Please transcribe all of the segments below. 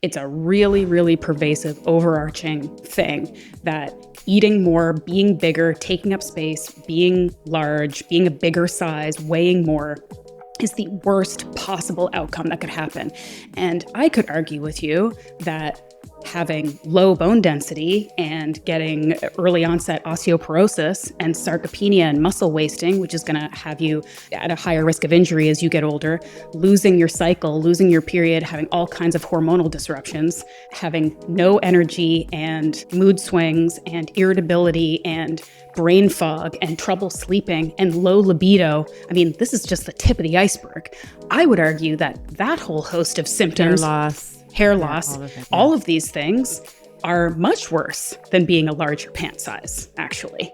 It's a really, really pervasive, overarching thing that eating more, being bigger, taking up space, being large, being a bigger size, weighing more is the worst possible outcome that could happen. And I could argue with you that having low bone density and getting early onset osteoporosis and sarcopenia and muscle wasting, which is going to have you at a higher risk of injury as you get older, losing your cycle, losing your period, having all kinds of hormonal disruptions, having no energy and mood swings and irritability and brain fog and trouble sleeping and low libido. I mean, this is just the tip of the iceberg. I would argue that that whole host of symptoms, hair loss, all of these things are much worse than being a larger pant size, actually.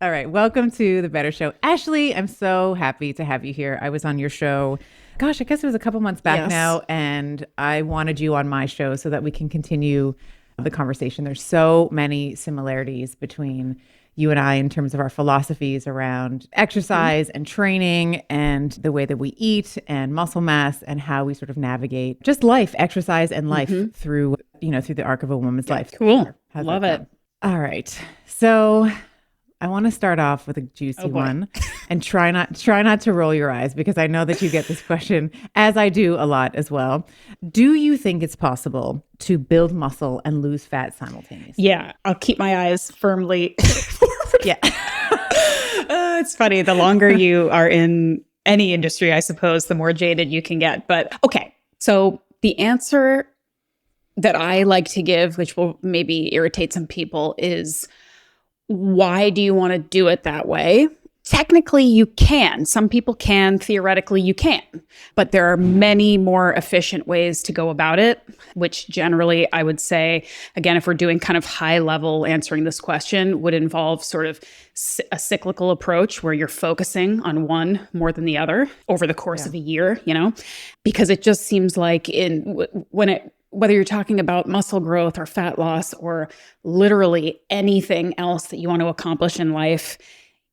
All right. Welcome to The Better Show. Ashleigh, I'm so happy to have you here. I was on your show, gosh, I guess it was a couple months back now, and I wanted you on my show so that we can continue the conversation. There's so many similarities between you and I in terms of our philosophies around exercise and training and the way that we eat and muscle mass and how we sort of navigate just life, exercise and life through the arc of a woman's life. Cool. Love it. All right. So I want to start off with a juicy one and try not to roll your eyes because I know that you get this question, as I do a lot as well. Do you think it's possible to build muscle and lose fat simultaneously? Yeah, I'll keep my eyes firmly forward. Yeah. It's funny. The longer you are in any industry, I suppose, the more jaded you can get. But okay, so the answer that I like to give, which will maybe irritate some people, is why do you want to do it that way? Technically, you can. Some people can. Theoretically, you can. But there are many more efficient ways to go about it, which generally, I would say, again, if we're doing kind of high level answering this question, would involve sort of a cyclical approach where you're focusing on one more than the other over the course of a year, because it just seems like whether you're talking about muscle growth or fat loss or literally anything else that you want to accomplish in life,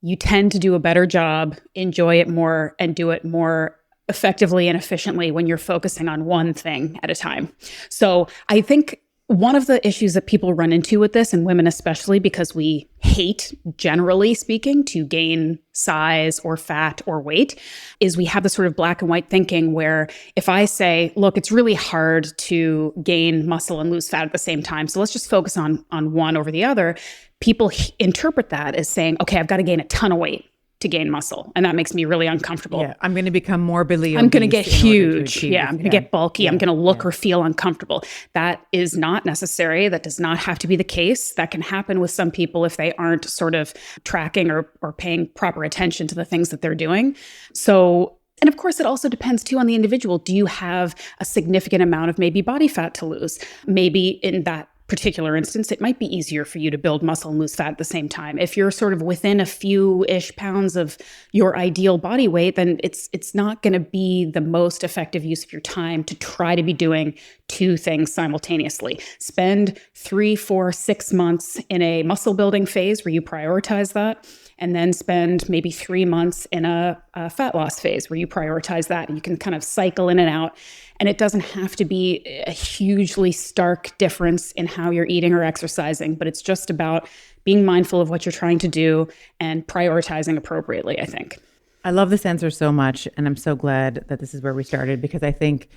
you tend to do a better job, enjoy it more, and do it more effectively and efficiently when you're focusing on one thing at a time. So I think one of the issues that people run into with this, and women especially, because we hate, generally speaking, to gain size or fat or weight, is we have this sort of black and white thinking where if I say, look, it's really hard to gain muscle and lose fat at the same time, so let's just focus on one over the other, people interpret that as saying, okay, I've got to gain a ton of weight to gain muscle. And that makes me really uncomfortable. Yeah, I'm going to become morbidly obese. I'm going to get huge. I'm going to get bulky. Yeah. I'm going to look or feel uncomfortable. That is not necessary. That does not have to be the case. That can happen with some people if they aren't sort of tracking or paying proper attention to the things that they're doing. So, and of course, it also depends too on the individual. Do you have a significant amount of maybe body fat to lose? Maybe in that particular instance, it might be easier for you to build muscle and lose fat at the same time. If you're sort of within a few-ish pounds of your ideal body weight, then it's not going to be the most effective use of your time to try to be doing two things simultaneously. Spend 3, 4, 6 months in a muscle building phase where you prioritize that, and then spend maybe 3 months in a fat loss phase where you prioritize that. And you can kind of cycle in and out. And it doesn't have to be a hugely stark difference in how you're eating or exercising, but it's just about being mindful of what you're trying to do and prioritizing appropriately, I think. I love this answer so much. And I'm so glad that this is where we started, because I think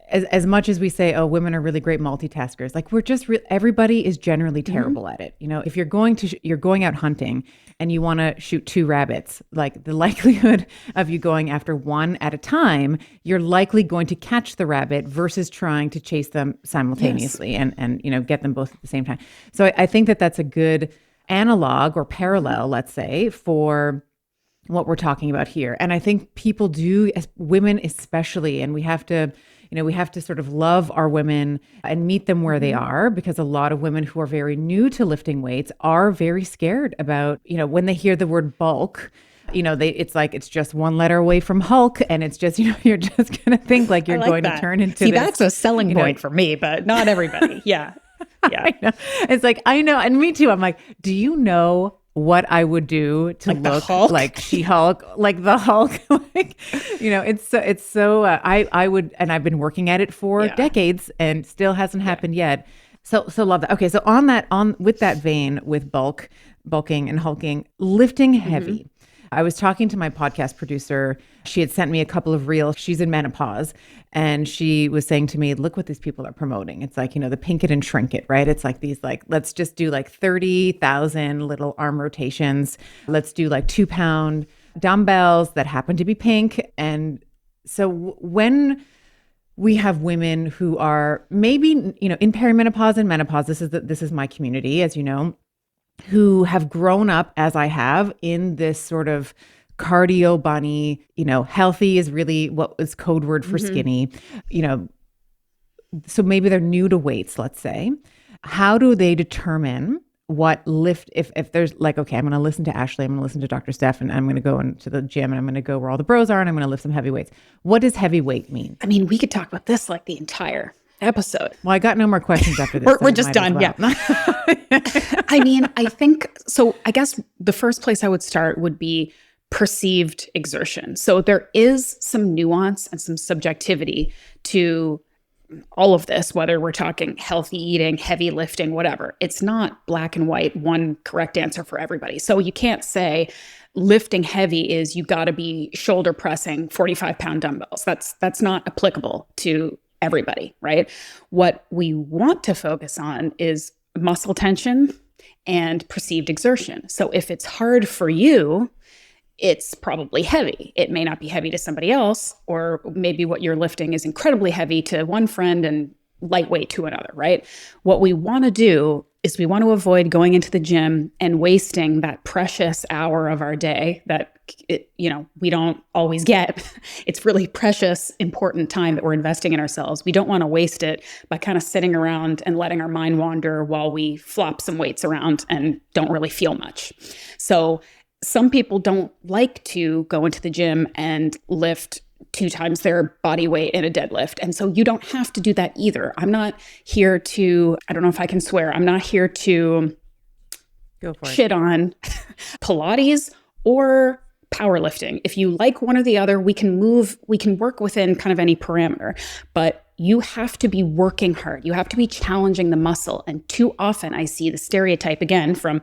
as much as we say, oh, women are really great multitaskers, like everybody is generally terrible at it. If you're going out hunting and you want to shoot 2 rabbits, like the likelihood of you going after one at a time, you're likely going to catch the rabbit versus trying to chase them simultaneously and get them both at the same time. So I think that that's a good analog or parallel, let's say, for what we're talking about here. And I think people do, as women especially, and we have to sort of love our women and meet them where they are, because a lot of women who are very new to lifting weights are very scared about, when they hear the word bulk, it's like, it's just one letter away from Hulk. And it's just, you're just going to think like you're going to turn into this. That's a selling point for me, but not everybody. Yeah. I know. It's like, I know. And me too. I'm like, do you know what I would do to Like the look Hulk? like She-Hulk, like the Hulk. Like, it's so, I would, and I've been working at it for decades and still hasn't happened yet. So love that. Okay. So with that vein, with bulking and hulking, lifting heavy. I was talking to my podcast producer. She had sent me a couple of reels. She's in menopause. And she was saying to me, look what these people are promoting. It's like, the pink it and shrink it, right? It's like these, like, let's just do like 30,000 little arm rotations. Let's do like 2-pound dumbbells that happen to be pink. And so when we have women who are maybe, in perimenopause and menopause, this is my community, as you know, who have grown up as I have in this sort of cardio bunny, healthy is really what is code word for skinny, so maybe they're new to weights, let's say. How do they determine what lift, if there's like, okay, I'm going to listen to Ashleigh, I'm going to listen to Dr. Steph, and I'm going to go into the gym and I'm going to go where all the bros are and I'm going to lift some heavy weights. What does heavy weight mean? I mean, we could talk about this like the entire episode. Well, I got no more questions after this. We're just done. Yeah. I mean, I think, so I guess the first place I would start would be perceived exertion. So there is some nuance and some subjectivity to all of this, whether we're talking healthy eating, heavy lifting, whatever. It's not black and white, one correct answer for everybody. So you can't say lifting heavy is you got to be shoulder pressing 45-pound dumbbells. That's not applicable to everybody, right? What we want to focus on is muscle tension and perceived exertion. So if it's hard for you, it's probably heavy. It may not be heavy to somebody else, or maybe what you're lifting is incredibly heavy to one friend and lightweight to another, right? What we want to do is we want to avoid going into the gym and wasting that precious hour of our day that we don't always get. It's really precious, important time that we're investing in ourselves. We don't want to waste it by kind of sitting around and letting our mind wander while we flop some weights around and don't really feel much. So some people don't like to go into the gym and lift 2 times their body weight in a deadlift. And so you don't have to do that either. I'm not here to, I don't know if I can swear, I'm not here to shit on Pilates or powerlifting. If you like one or the other, we can work within kind of any parameter, but you have to be working hard. You have to be challenging the muscle. And too often I see the stereotype again from,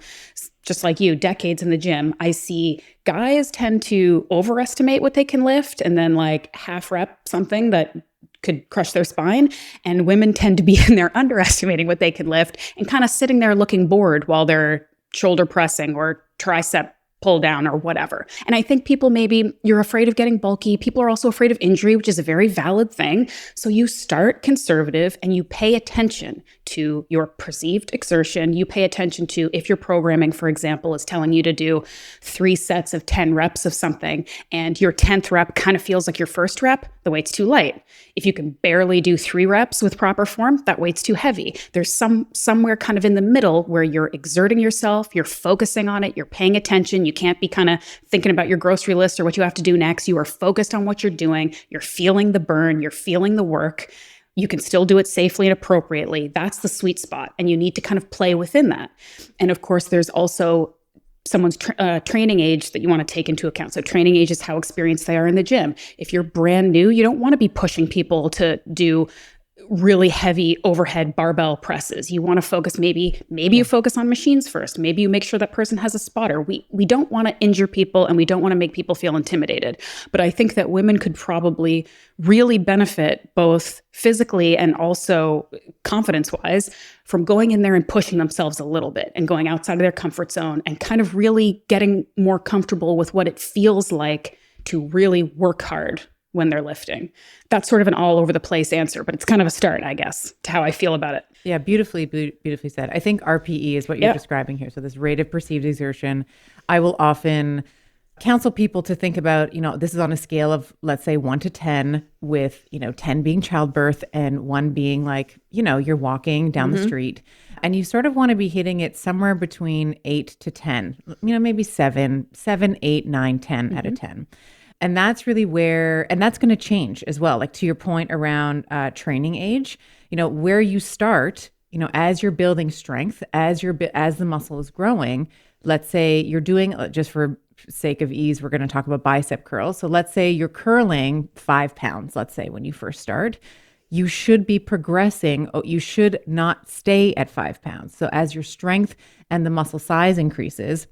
just like you, decades in the gym. I see guys tend to overestimate what they can lift and then like half rep something that could crush their spine. And women tend to be in there underestimating what they can lift and kind of sitting there looking bored while they're shoulder pressing or tricep pull down or whatever. And I think people, maybe you're afraid of getting bulky. People are also afraid of injury, which is a very valid thing. So you start conservative and you pay attention to your perceived exertion. You pay attention to if your programming, for example, is telling you to do 3 sets of 10 reps of something and your 10th rep kind of feels like your first rep, the weight's too light. If you can barely do 3 reps with proper form, that weight's too heavy. There's somewhere kind of in the middle where you're exerting yourself, you're focusing on it, you're paying attention. You can't be kind of thinking about your grocery list or what you have to do next. You are focused on what you're doing. You're feeling the burn. You're feeling the work. You can still do it safely and appropriately. That's the sweet spot. And you need to kind of play within that. And of course, there's also someone's training age that you want to take into account. So training age is how experienced they are in the gym. If you're brand new, you don't want to be pushing people to do really heavy overhead barbell presses. You want to focus, maybe you focus on machines first. Maybe you make sure that person has a spotter. We don't want to injure people and we don't want to make people feel intimidated. But I think that women could probably really benefit both physically and also confidence-wise from going in there and pushing themselves a little bit and going outside of their comfort zone and kind of really getting more comfortable with what it feels like to really work hard when they're lifting. That's sort of an all over the place answer, but it's kind of a start, I guess, to how I feel about it. Yeah, beautifully said. I think RPE is what you're describing here. So this rate of perceived exertion, I will often counsel people to think about, this is on a scale of, let's say 1 to 10, with, 10 being childbirth and 1 being like, you're walking down the street. And you sort of want to be hitting it somewhere between 8 to 10, maybe 7, 8, 9, 10 out of 10. And that's really where, and that's going to change as well. Like to your point around training age, where you start, as you're building strength, as the muscle is growing, let's say you're doing, just for sake of ease, we're going to talk about bicep curls. So let's say you're curling 5 pounds, let's say when you first start. You should be progressing. You should not stay at 5 pounds. So as your strength and the muscle size increases,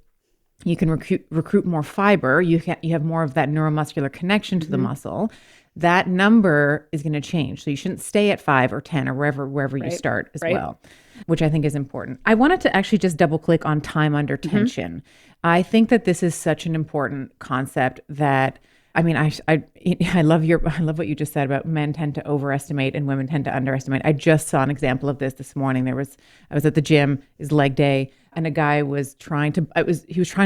you can recruit more fiber. You have more of that neuromuscular connection to the muscle. That number is going to change. So you shouldn't stay at 5 or 10 or wherever you start as well, which I think is important. I wanted to actually just double click on time under tension. I think that this is such an important concept that, I mean, I love what you just said about men tend to overestimate and women tend to underestimate. I just saw an example of this morning. I was at the gym, it's leg day, and a guy was trying to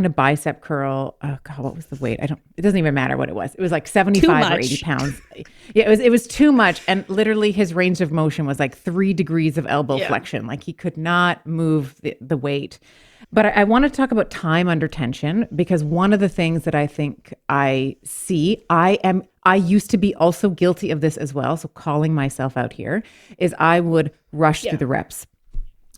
bicep curl. Oh God, what was the weight? It doesn't even matter what it was. It was like 75 or 80 pounds. Yeah, it was too much. And literally his range of motion was like 3 degrees of elbow flexion. Like he could not move the weight. But I want to talk about time under tension, because one of the things that I think I see, I used to be also guilty of this as well. So calling myself out here is I would rush through the reps.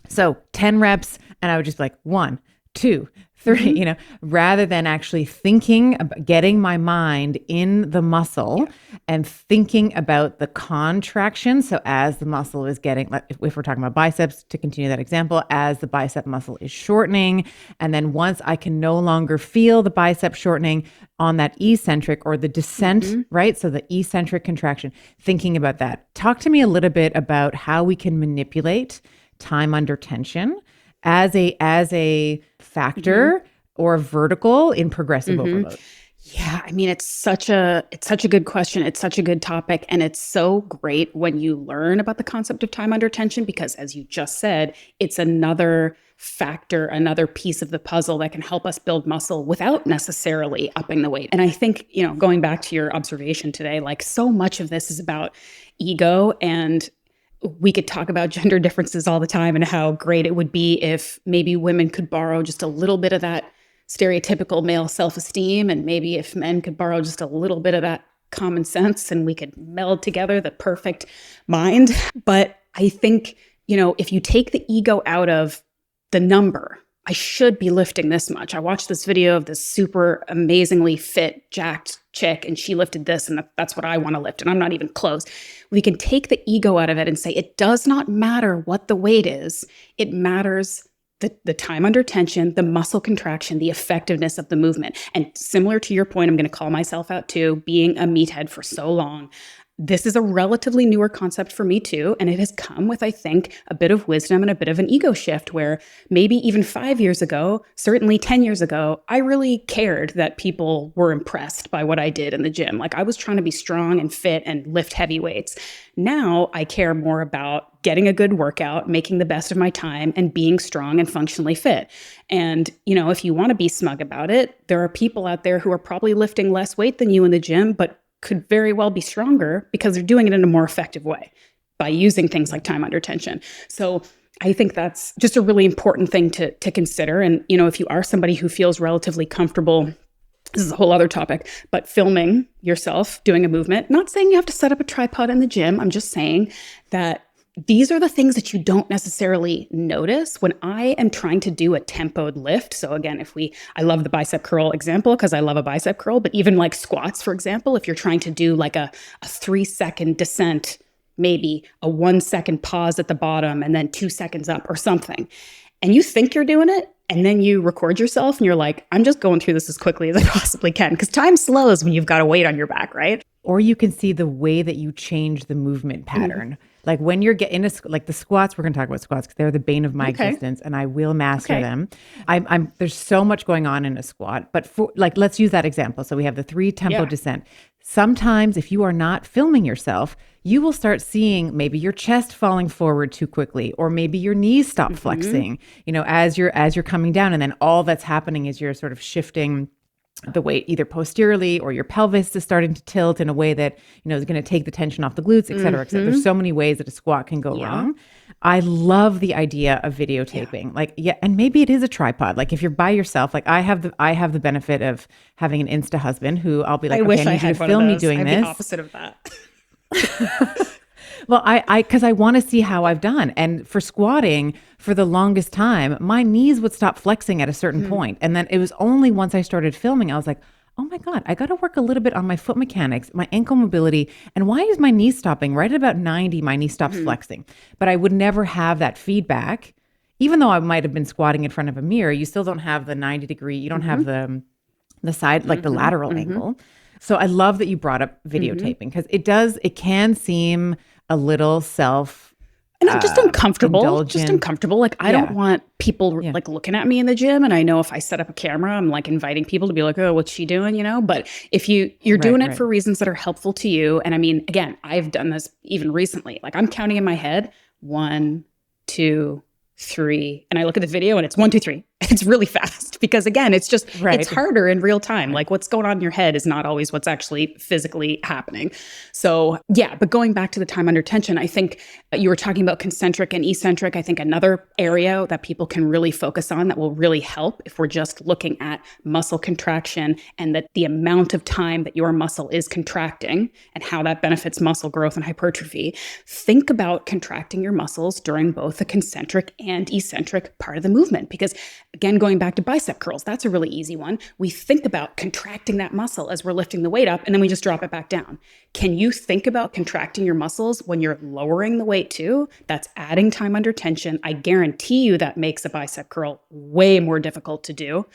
So 10 reps and I would just be like 1, 2, 3, rather than actually thinking about getting my mind in the muscle and thinking about the contraction. So as the muscle is getting, if we're talking about biceps, to continue that example, as the bicep muscle is shortening, and then once I can no longer feel the bicep shortening on that eccentric or the descent, right? So the eccentric contraction, thinking about that. Talk to me a little bit about how we can manipulate time under tension as a factor or a vertical in progressive overload. Yeah, I mean, it's such a good question. It's such a good topic. And it's so great when you learn about the concept of time under tension, because as you just said, it's another factor, another piece of the puzzle that can help us build muscle without necessarily upping the weight. And I think, going back to your observation today, like so much of this is about ego, and we could talk about gender differences all the time and how great it would be if maybe women could borrow just a little bit of that stereotypical male self-esteem, and maybe if men could borrow just a little bit of that common sense, and we could meld together the perfect mind. But I think, if you take the ego out of the number, I should be lifting this much. I watched this video of this super amazingly fit, jacked chick, and she lifted this, and that's what I want to lift, and I'm not even close. We can take the ego out of it and say, it does not matter what the weight is. It matters the time under tension, the muscle contraction, the effectiveness of the movement. And similar to your point, I'm going to call myself out too, being a meathead for so long. This is a relatively newer concept for me too, and it has come with, I think, a bit of wisdom and a bit of an ego shift, where maybe even 5 years ago, certainly 10 years ago, I really cared that people were impressed by what I did in the gym. Like I was trying to be strong and fit and lift heavy weights. Now I care more about getting a good workout, making the best of my time, and being strong and functionally fit. And, if you want to be smug about it, there are people out there who are probably lifting less weight than you in the gym, but could very well be stronger because they're doing it in a more effective way by using things like time under tension. So I think that's just a really important thing to consider. And, if you are somebody who feels relatively comfortable, this is a whole other topic, but filming yourself doing a movement, not saying you have to set up a tripod in the gym. I'm just saying that these are the things that you don't necessarily notice when I am trying to do a tempoed lift. So again, I love the bicep curl example because I love a bicep curl, but even like squats, for example, if you're trying to do like a 3-second descent, maybe a 1-second pause at the bottom and then 2 seconds up or something, and you think you're doing it, and then you record yourself and you're like, I'm just going through this as quickly as I possibly can, because time slows when you've got a weight on your back, right? Or you can see the way that you change the movement pattern. Like when you're getting like the squats, we're going to talk about squats because they're the bane of my existence, and I will master them. There's so much going on in a squat, but let's use that example. So we have the 3 tempo descent. Sometimes if you are not filming yourself, you will start seeing maybe your chest falling forward too quickly, or maybe your knees stop flexing, as you're coming down, and then all that's happening is you're sort of shifting the weight either posteriorly, or your pelvis is starting to tilt in a way that, is going to take the tension off the glutes, et cetera, et cetera. There's so many ways that a squat can go wrong. I love the idea of videotaping. And maybe it is a tripod. Like if you're by yourself, like I have the benefit of having an Insta husband who I'll be like, I wish I need you had to one film of me those. doing I'm this. the opposite of that. Well, because I want to see how I've done. And for squatting, for the longest time, my knees would stop flexing at a certain point. And then it was only once I started filming, I was like, oh my God, I got to work a little bit on my foot mechanics, my ankle mobility. And why is my knee stopping? Right at about 90, my knee stops flexing. But I would never have that feedback. Even though I might have been squatting in front of a mirror, you still don't have the 90 degree, you don't have the side, like the lateral angle. So I love that you brought up videotaping because it can seem a little and I'm just uncomfortable. indulgent. Just uncomfortable. Like I don't want people like looking at me in the gym. And I know if I set up a camera, I'm like inviting people to be like, oh, what's she doing? You know, but if you're doing it for reasons that are helpful to you. And I mean, again, I've done this even recently. Like I'm counting in my head, 1, 2, 3, and I look at the video and it's 1, 2, 3. It's really fast because again, it's just, it's harder in real time. Like what's going on in your head is not always what's actually physically happening. So yeah, but going back to the time under tension, I think you were talking about concentric and eccentric. I think another area that people can really focus on that will really help if we're just looking at muscle contraction and that the amount of time that your muscle is contracting and how that benefits muscle growth and hypertrophy. Think about contracting your muscles during both the concentric and eccentric part of the movement because again, going back to bicep curls, that's a really easy one. We think about contracting that muscle as we're lifting the weight up, and then we just drop it back down. Can you think about contracting your muscles when you're lowering the weight too? That's adding time under tension. I guarantee you that makes a bicep curl way more difficult to do.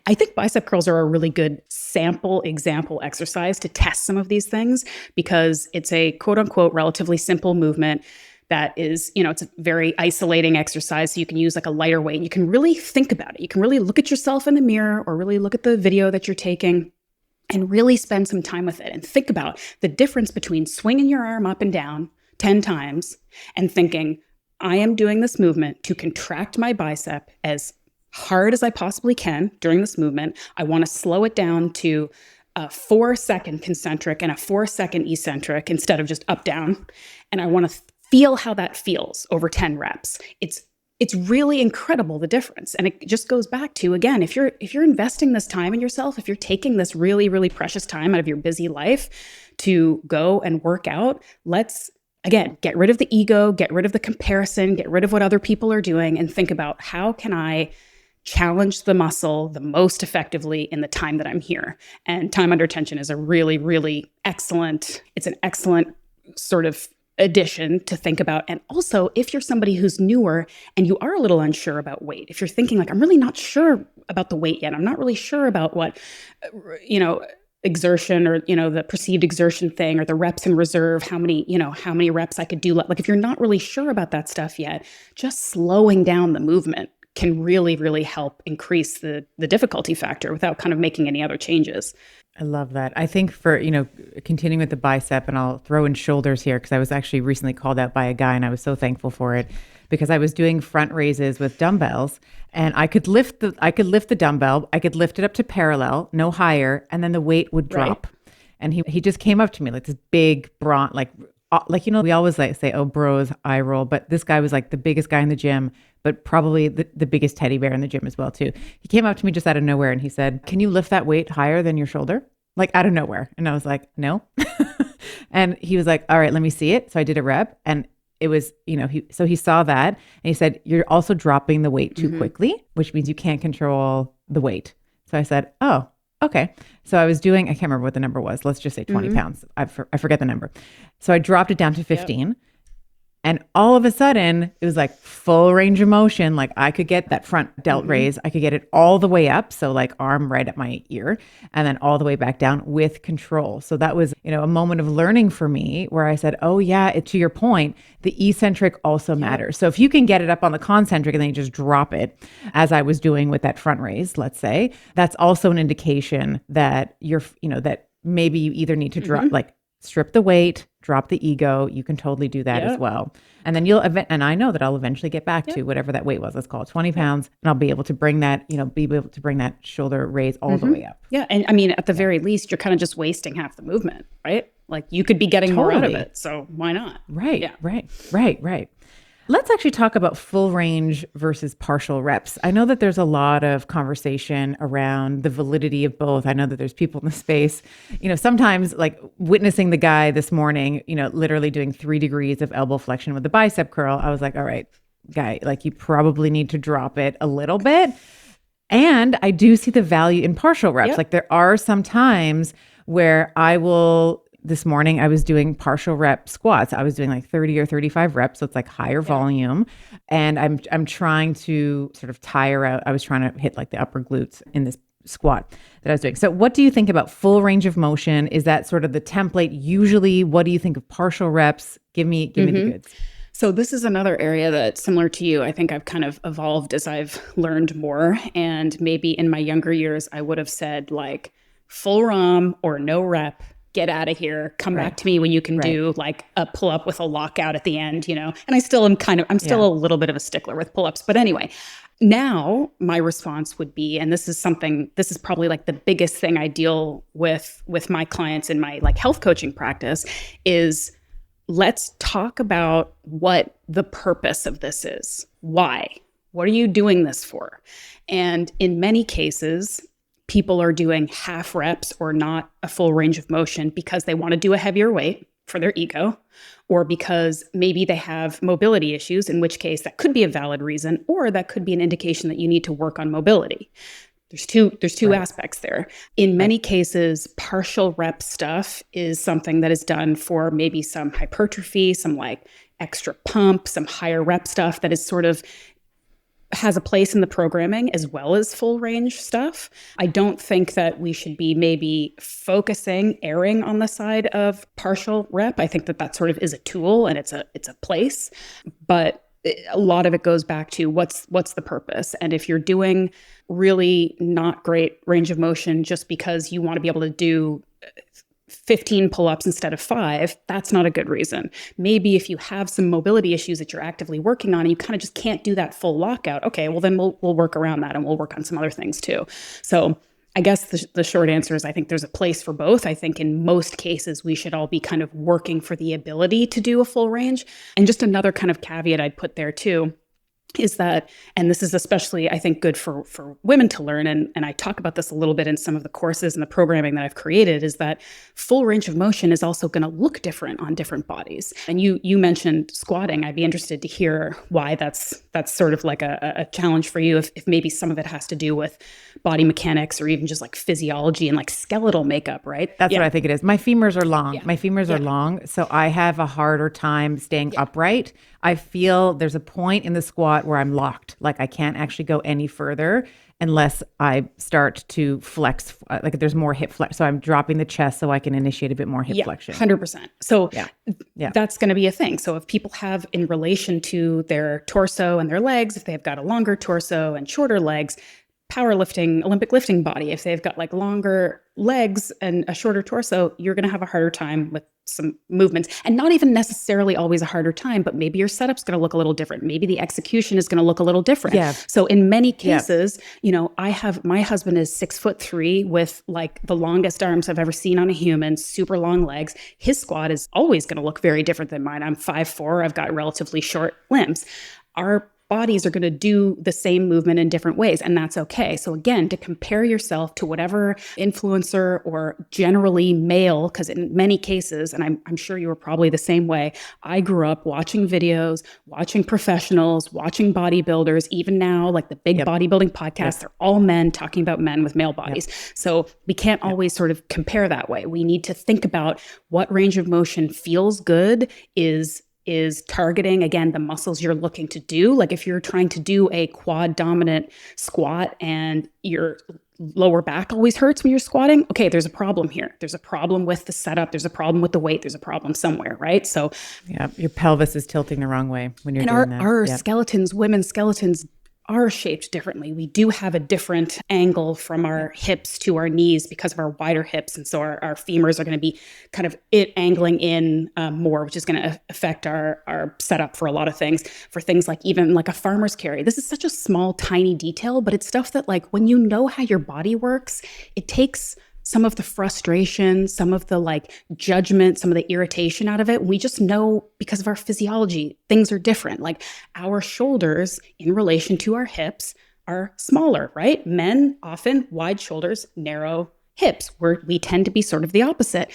I think bicep curls are a really good sample example exercise to test some of these things because it's a quote unquote relatively simple movement that is, it's a very isolating exercise. So you can use like a lighter weight and you can really think about it. You can really look at yourself in the mirror or really look at the video that you're taking and really spend some time with it and think about the difference between swinging your arm up and down 10 times and thinking, I am doing this movement to contract my bicep as hard as I possibly can during this movement. I want to slow it down to a 4-second concentric and a 4-second eccentric instead of just up down. And I want to feel how that feels over 10 reps. It's really incredible, the difference. And it just goes back to, again, if you're investing this time in yourself, if you're taking this really, really precious time out of your busy life to go and work out, let's, again, get rid of the ego, get rid of the comparison, get rid of what other people are doing, and think about how can I challenge the muscle the most effectively in the time that I'm here. And time under tension is a really, really excellent, it's an excellent sort of addition to think about. And also, if you're somebody who's newer and you are a little unsure about weight, if you're thinking like, I'm really not sure about the weight yet, I'm not really sure about what, exertion or, the perceived exertion thing or the reps in reserve, how many reps I could do. Like if you're not really sure about that stuff yet, just slowing down the movement can really, really help increase the difficulty factor without kind of making any other changes. I love that. I think for, continuing with the bicep, and I'll throw in shoulders here because I was actually recently called out by a guy and I was so thankful for it because I was doing front raises with dumbbells and I could lift the dumbbell, I could lift it up to parallel, no higher, and then the weight would drop. Right. And he just came up to me like this big bronze, we always say, oh, bros, eye roll. But this guy was like the biggest guy in the gym, but probably the biggest teddy bear in the gym as well, too. He came up to me just out of nowhere and he said, can you lift that weight higher than your shoulder? Like out of nowhere. And I was like, no. And he was like, all right, let me see it. So I did a rep and it was, he saw that and he said, you're also dropping the weight too quickly, which means you can't control the weight. So I said, oh, okay. So I was doing, I can't remember what the number was. Let's just say 20 pounds. I forget the number. So I dropped it down to 15. Yep. And all of a sudden, it was like full range of motion. Like I could get that front delt raise. I could get it all the way up. So like arm right at my ear and then all the way back down with control. So that was, a moment of learning for me where I said, oh yeah, to your point, the eccentric also matters. So if you can get it up on the concentric and then you just drop it as I was doing with that front raise, let's say, that's also an indication that you're, that maybe you either need to drop, strip the weight, drop the ego. You can totally do that as well. And then and I know that I'll eventually get back to whatever that weight was. Let's call it 20 pounds. And I'll be able to bring that, shoulder raise all the way up. Yeah. And I mean, at the very least, you're kind of just wasting half the movement, right? Like you could be getting more out of it. So why not? Right. Yeah. Right. Let's actually talk about full range versus partial reps. I know that there's a lot of conversation around the validity of both. I know that there's people in the space, sometimes like witnessing the guy this morning, literally doing 3 degrees of elbow flexion with the bicep curl. I was like, all right, guy, like you probably need to drop it a little bit. And I do see the value in partial reps. Yep. Like there are some times where this morning I was doing partial rep squats. I was doing like 30 or 35 reps. So it's like higher volume. And I'm trying to sort of tire out. I was trying to hit like the upper glutes in this squat that I was doing. So what do you think about full range of motion? Is that sort of the template? Usually, what do you think of partial reps? Give me the goods. So this is another area that, similar to you, I think I've kind of evolved as I've learned more. And maybe in my younger years, I would have said like full ROM or no rep, get out of here, come back to me when you can do like a pull up with a lockout at the end, And I still am I'm still a little bit of a stickler with pull ups. But anyway, now my response would be, and this is probably like the biggest thing I deal with my clients in my like health coaching practice is, let's talk about what the purpose of this is. Why? What are you doing this for? And in many cases, people are doing half reps or not a full range of motion because they want to do a heavier weight for their ego, or because maybe they have mobility issues, in which case that could be a valid reason, or that could be an indication that you need to work on mobility. There's two aspects there. In many cases, partial rep stuff is something that is done for maybe some hypertrophy, some like extra pump, some higher rep stuff that is sort of has a place in the programming as well as full range stuff. I don't think that we should be maybe erring on the side of partial rep. I think that sort of is a tool and it's a place, but a lot of it goes back to what's the purpose. And if you're doing really not great range of motion just because you want to be able to do 15 pull-ups instead of 5, that's not a good reason. Maybe if you have some mobility issues that you're actively working on and you kind of just can't do that full lockout, okay, well then we'll work around that and we'll work on some other things too. So I guess the short answer is I think there's a place for both. I think in most cases, we should all be kind of working for the ability to do a full range. And just another kind of caveat I'd put there too is that, and this is especially, I think, good for women to learn, and I talk about this a little bit in some of the courses and the programming that I've created, is that full range of motion is also going to look different on different bodies. And you mentioned squatting. I'd be interested to hear why that's sort of like a challenge for you, if maybe some of it has to do with body mechanics or even just like physiology and like skeletal makeup, right? That's what I think it is. My femurs are long. Yeah. My femurs are long, so I have a harder time staying upright. I feel there's a point in the squat where I'm locked. Like I can't actually go any further unless I start to flex, like there's more hip flex. So I'm dropping the chest so I can initiate a bit more hip flexion. 100%. So that's going to be a thing. So if people have, in relation to their torso and their legs, if they've got a longer torso and shorter legs, powerlifting, Olympic lifting body, if they've got like longer legs and a shorter torso, you're going to have a harder time with some movements, and not even necessarily always a harder time, but maybe your setup's going to look a little different. Maybe the execution is going to look a little different. Yeah. So in many cases, my husband is 6'3" with like the longest arms I've ever seen on a human, super long legs. His squat is always going to look very different than mine. I'm 5'4". I've got relatively short limbs. Our bodies are going to do the same movement in different ways, and that's okay. So again, to compare yourself to whatever influencer or generally male, because in many cases, and I'm sure you were probably the same way, I grew up watching videos, watching professionals, watching bodybuilders, even now, like the big bodybuilding podcasts, they're all men talking about men with male bodies. So we can't always sort of compare that way. We need to think about what range of motion feels good, is targeting, again, the muscles you're looking to do. Like if you're trying to do a quad dominant squat and your lower back always hurts when you're squatting, okay, there's a problem here. There's a problem with the setup. There's a problem with the weight. There's a problem somewhere, right? So your pelvis is tilting the wrong way when you're doing that. Our skeletons, women's skeletons, are shaped differently. We do have a different angle from our hips to our knees because of our wider hips. And so our femurs are going to be kind of angling in more, which is going to affect our setup for a lot of things, for things like even like a farmer's carry. This is such a small, tiny detail, but it's stuff that like when you know how your body works, it takes some of the frustration, some of the like judgment, some of the irritation out of it. We just know because of our physiology, things are different. Like our shoulders in relation to our hips are smaller, right? Men often wide shoulders, narrow hips, where we tend to be sort of the opposite.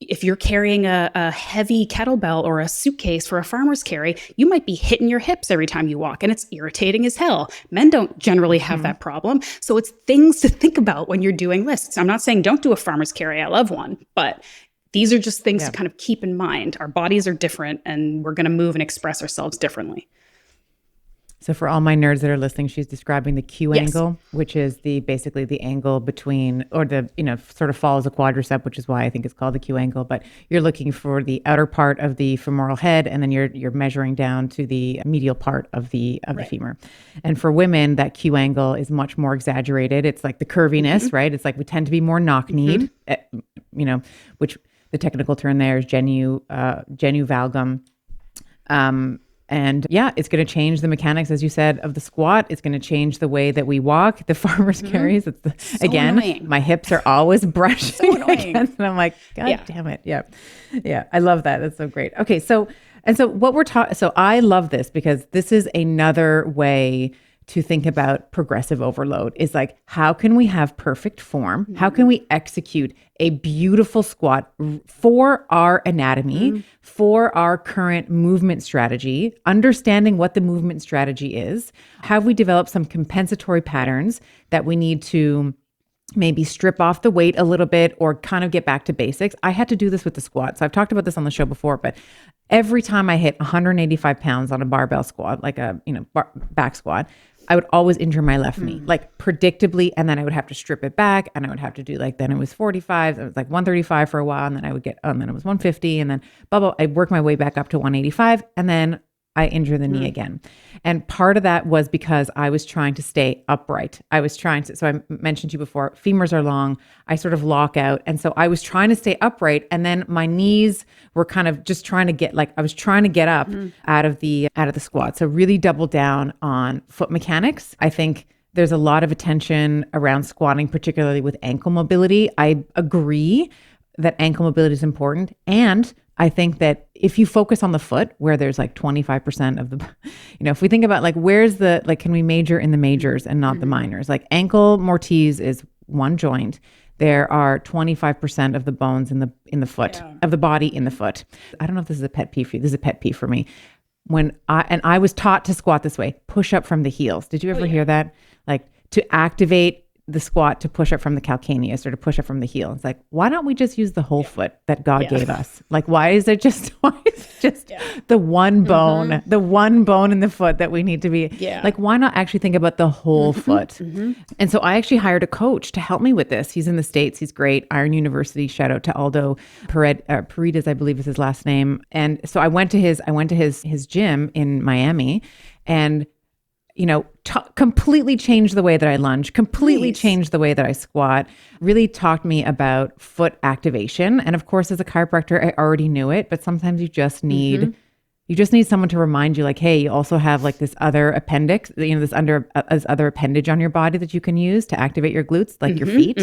If you're carrying a heavy kettlebell or a suitcase for a farmer's carry, you might be hitting your hips every time you walk, and it's irritating as hell. Men don't generally have that problem. So it's things to think about when you're doing lists. I'm not saying don't do a farmer's carry. I love one, but these are just things to kind of keep in mind. Our bodies are different, and we're going to move and express ourselves differently. So for all my nerds that are listening, she's describing the Q angle, which is basically the angle between, or the, sort of follows a quadricep, which is why I think it's called the Q angle. But you're looking for the outer part of the femoral head, and then you're measuring down to the medial part of the femur. And for women, that Q angle is much more exaggerated. It's like the curviness, right? It's like we tend to be more knock-kneed, which the technical term there is genu valgum. And yeah, it's going to change the mechanics, as you said, of the squat. It's going to change the way that we walk. The farmer's carries. It's again, annoying. My hips are always brushing against, and I'm like, God damn it. Yeah. I love that. That's so great. Okay. So what we're talking, so I love this because this is another way to think about progressive overload, is like, how can we have perfect form? How can we execute a beautiful squat for our anatomy, for our current movement strategy, understanding what the movement strategy is? Have we developed some compensatory patterns that we need to maybe strip off the weight a little bit or kind of get back to basics? I had to do this with the squat. So I've talked about this on the show before, but every time I hit 185 pounds on a barbell squat, like a back squat, I would always injure my left knee, like predictably. And then I would have to strip it back, and I would have to do then it was 45, it was like 135 for a while. And then I would then it was 150, and then I'd work my way back up to 185. And then I injure the knee again. And part of that was because I was trying to stay upright. So I mentioned to you before, femurs are long. I sort of lock out. And so I was trying to stay upright. And then my knees were kind of just trying to get, I was trying to get up out of the squat. So really double down on foot mechanics. I think there's a lot of attention around squatting, particularly with ankle mobility. I agree that ankle mobility is important. And I think that if you focus on the foot, where there's like 25% of the, if we think about where's can we major in the majors and not the minors? Like ankle mortise is one joint. There are 25% of the bones in the foot, of the body in the foot. I don't know if this is a pet peeve for you. This is a pet peeve for me. I was taught to squat this way, push up from the heels. Did you ever hear that? Like to activate the squat, to push up from the calcaneus or to push up from the heel. It's like, why don't we just use the whole foot that God gave us? Like, why is it just the one bone, the one bone in the foot that we need to be like, why not actually think about the whole foot? And so I actually hired a coach to help me with this. He's in the States. He's great. Iron University. Shout out to Aldo Paredes, I believe is his last name. And so I went to his gym in Miami, and completely changed the way that I lunge, completely changed the way that I squat, really taught me about foot activation. And of course, as a chiropractor, I already knew it, but sometimes you just need someone to remind you, like, hey, you also have this other appendix, this other appendage on your body that you can use to activate your glutes, like your feet.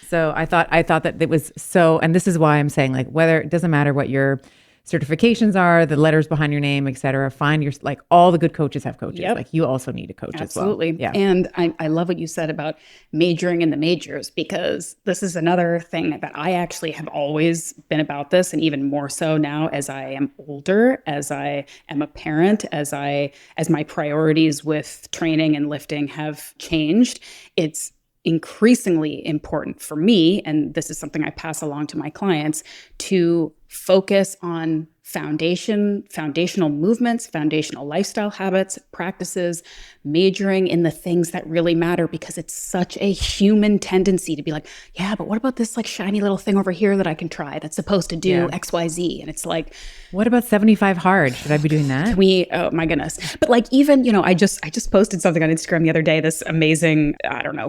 So I thought that it was so, and this is why I'm saying, whether it doesn't matter what your certifications are, the letters behind your name, et cetera. Find all the good coaches have coaches. You also need a coach Absolutely. as well. Yeah. And I love what you said about majoring in the majors, because this is another thing that I actually have always been about this, and even more so now as I am older, as I am a parent, as my priorities with training and lifting have changed. It's increasingly important for me, and this is something I pass along to my clients, to focus on foundational movements, foundational lifestyle habits, practices, majoring in the things that really matter, because it's such a human tendency to be like, yeah, but what about this shiny little thing over here that I can try that's supposed to do XYZ? And it's like, what about 75 hard? Should I be doing that? Oh my goodness. But even, I just posted something on Instagram the other day, this amazing,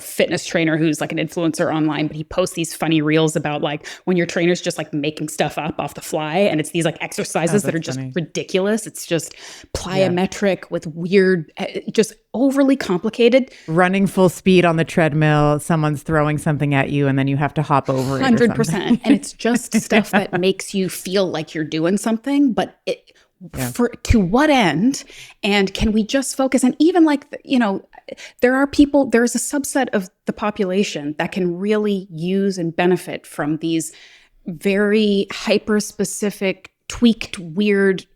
fitness trainer who's an influencer online, but he posts these funny reels about when your trainer's just making stuff up off off the fly. And it's these like exercises that are just ridiculous. It's just plyometric with weird, just overly complicated. Running full speed on the treadmill, someone's throwing something at you and then you have to hop over it. 100%. And it's just stuff that makes you feel like you're doing something, but to what end? And can we just focus? And even like, there's a subset of the population that can really use and benefit from these very hyper-specific, tweaked, weird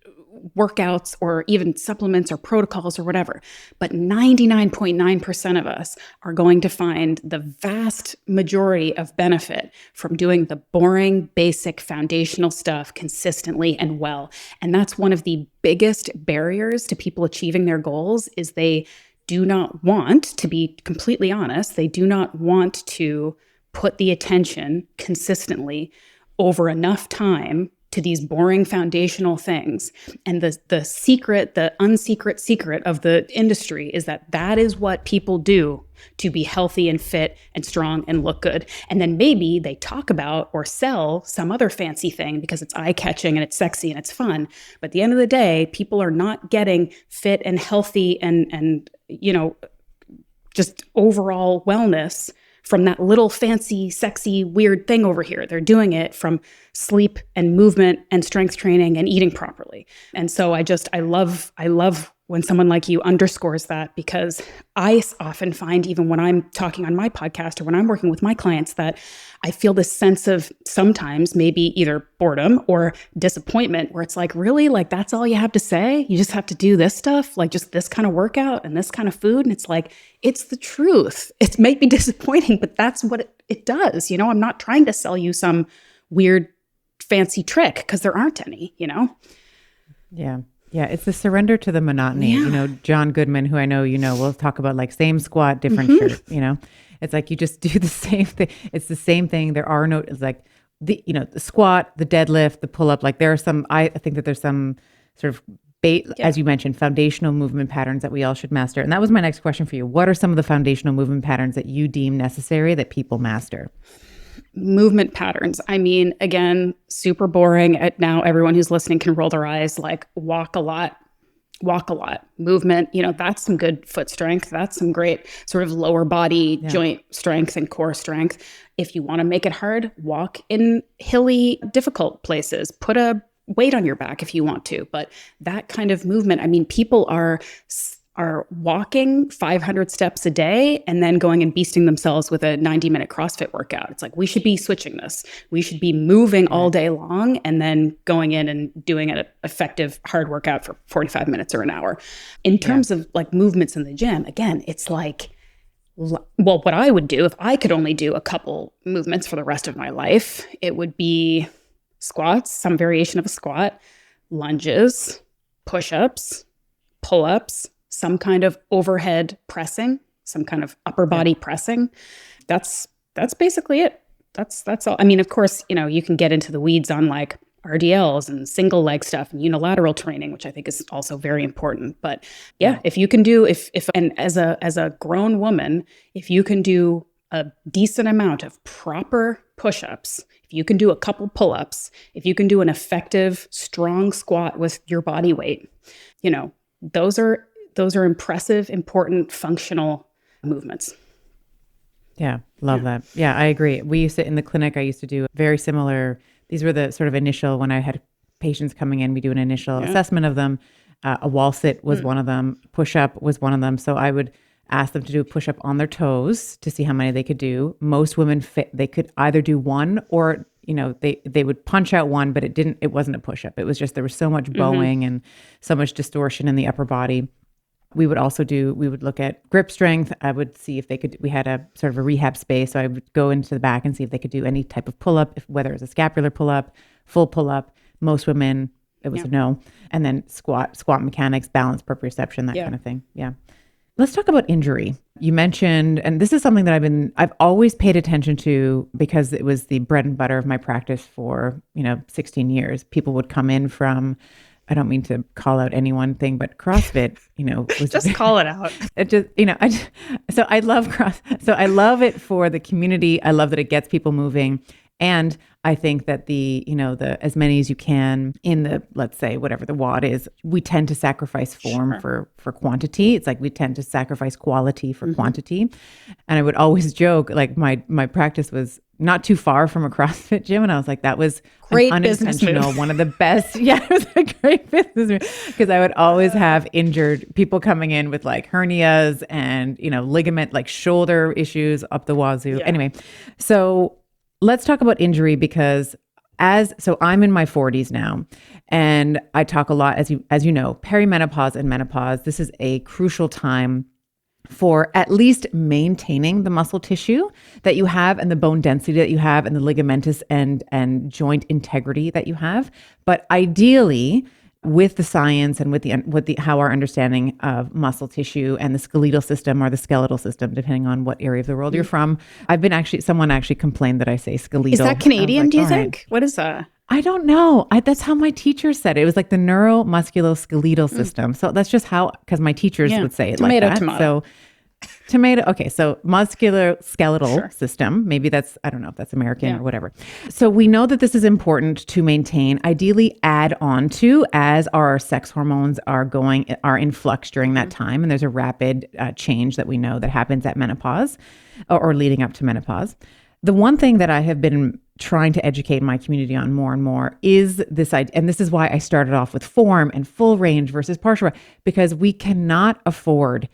workouts or even supplements or protocols or whatever. But 99.9% of us are going to find the vast majority of benefit from doing the boring, basic, foundational stuff consistently and well. And that's one of the biggest barriers to people achieving their goals is they do not want, to be completely honest, they do not want to put the attention consistently over enough time to these boring foundational things. And the unsecret secret of the industry is that is what people do to be healthy and fit and strong and look good. And then maybe they talk about or sell some other fancy thing because it's eye-catching and it's sexy and it's fun. But at the end of the day, people are not getting fit and healthy and just overall wellness from that little fancy, sexy, weird thing over here. They're doing it from sleep and movement and strength training and eating properly. And so I love when someone like you underscores that, because I often find, even when I'm talking on my podcast or when I'm working with my clients, that I feel this sense of sometimes maybe either boredom or disappointment, where it's like, really, like that's all you have to say? You just have to do this stuff, like just this kind of workout and this kind of food. And it's like, it's the truth. It may be disappointing, but that's what it does. I'm not trying to sell you some weird fancy trick, because there aren't any, Yeah. Yeah, it's the surrender to the monotony. Yeah. John Goodman, who I know we'll talk about like same squat, different shirt, It's like you just do the same thing. It's the same thing. There are no, it's like the squat, the deadlift, the pull up, like there are some, I think that there's some sort of as you mentioned, foundational movement patterns that we all should master. And that was my next question for you. What are some of the foundational movement patterns that you deem necessary that people master? Movement patterns. I mean, again, super boring. Now everyone who's listening can roll their eyes, like walk a lot. Movement, that's some good foot strength. That's some great sort of lower body joint strength and core strength. If you want to make it hard, walk in hilly, difficult places. Put a weight on your back if you want to. But that kind of movement, I mean, people are walking 500 steps a day and then going and beasting themselves with a 90-minute CrossFit workout. It's like, we should be switching this. We should be moving all day long and then going in and doing an effective hard workout for 45 minutes or an hour. In terms of like movements in the gym, again, it's like, well, what I would do if I could only do a couple movements for the rest of my life, it would be squats, some variation of a squat, lunges, push-ups, pull-ups, some kind of overhead pressing, some kind of upper body pressing. That's basically it. That's all. I mean, of course, you can get into the weeds on like RDLs and single leg stuff and unilateral training, which I think is also very important. But if you can do, and as a grown woman, if you can do a decent amount of proper push-ups, if you can do a couple pull-ups, if you can do an effective, strong squat with your body weight, those are impressive, important, functional movements. Yeah, love that. Yeah, I agree. We used to, in the clinic, I used to do very similar, these were the sort of initial, when I had patients coming in, we do an initial assessment of them. A wall sit was one of them. Push-up was one of them. So I would ask them to do a push-up on their toes to see how many they could do. Most women, they could either do one or they would punch out one, but it wasn't a push-up. It was just, there was so much bowing and so much distortion in the upper body. We would look at grip strength. I would see if they could, we had a sort of a rehab space. So I would go into the back and see if they could do any type of pull-up, whether it was a scapular pull-up, full pull-up. Most women, it was a no. And then squat mechanics, balance, proprioception, that kind of thing. Yeah. Let's talk about injury. You mentioned, and this is something that I've always paid attention to because it was the bread and butter of my practice for, 16 years. People would come in from, I don't mean to call out any one thing, but CrossFit, was just call it out. It just, so I love So I love it for the community. I love that it gets people moving. And I think that the as many as you can in the, let's say, whatever the WOD is, we tend to sacrifice form for quantity. It's like we tend to sacrifice quality for quantity. And I would always joke, like my practice was not too far from a CrossFit gym. And I was like, that was great an business unintentional, move. one of the best. Yeah, it was a great business move because I would always have injured people coming in with like hernias and, ligament, like shoulder issues up the wazoo. Yeah. Anyway, so let's talk about injury because so I'm in my 40s now, and I talk a lot, as you know, perimenopause and menopause. This is a crucial time for at least maintaining the muscle tissue that you have and the bone density that you have and the ligamentous and joint integrity that you have. But ideally, with the science and with the how our understanding of muscle tissue and the skeletal system or the skeletal system, depending on what area of the world you're from, someone actually complained that I say skeletal. Is that Canadian, like, do you all think? right. What is that? I don't know. That's how my teacher said it. It was like the neuromusculoskeletal system. So that's just because my teachers would say it Tomato, like that. tomato. So tomato. Okay. So musculoskeletal system. Maybe I don't know if that's American or whatever. So we know that this is important to maintain, ideally add on to as our sex hormones are in flux during that time. And there's a rapid change that we know that happens at menopause or leading up to menopause. The one thing that I have been trying to educate my community on more and more is this idea, and this is why I started off with form and full range versus partial, because we cannot afford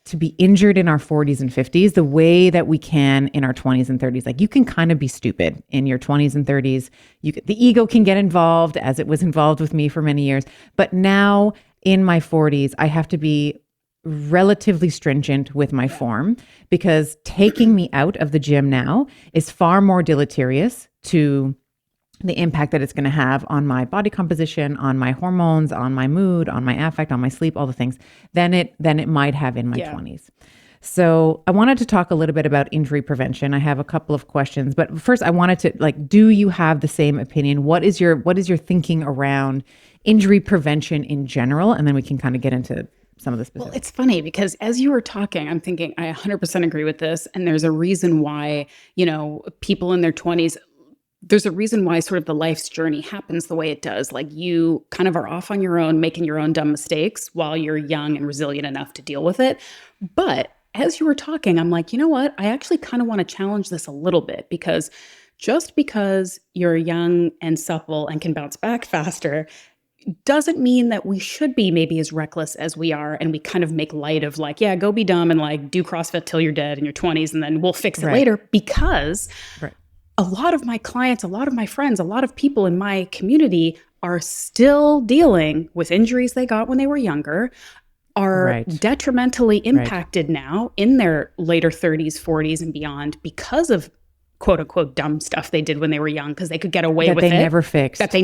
to be injured in our 40s and 50s the way that we can in our 20s and 30s. Like you can kind of be stupid in your 20s and 30s. The ego can get involved, as it was involved with me for many years. But now in my 40s, I have to be relatively stringent with my form because taking me out of the gym now is far more deleterious to the impact that it's going to have on my body composition, on my hormones, on my mood, on my affect, on my sleep, all the things than it might have in my 20s. So I wanted to talk a little bit about injury prevention. I have a couple of questions, but first I wanted to do you have the same opinion? What is your thinking around injury prevention in general? And then we can kind of get into some of the specifics. Well, it's funny because as you were talking, I'm thinking I 100% agree with this. And there's a reason why, people in their 20s, there's a reason why sort of the life's journey happens the way it does. Like you kind of are off on your own, making your own dumb mistakes while you're young and resilient enough to deal with it. But as you were talking, I'm like, you know what? I actually kind of want to challenge this a little bit because just because you're young and supple and can bounce back faster doesn't mean that we should be maybe as reckless as we are. And we kind of make light of like, yeah, go be dumb and like do CrossFit till you're dead in your 20s and then we'll fix it later. Because a lot of my clients, a lot of my friends, a lot of people in my community are still dealing with injuries they got when they were younger, are detrimentally impacted now in their later 30s, 40s and beyond because of quote unquote dumb stuff they did when they were young because they could get away with it. That they never fixed. They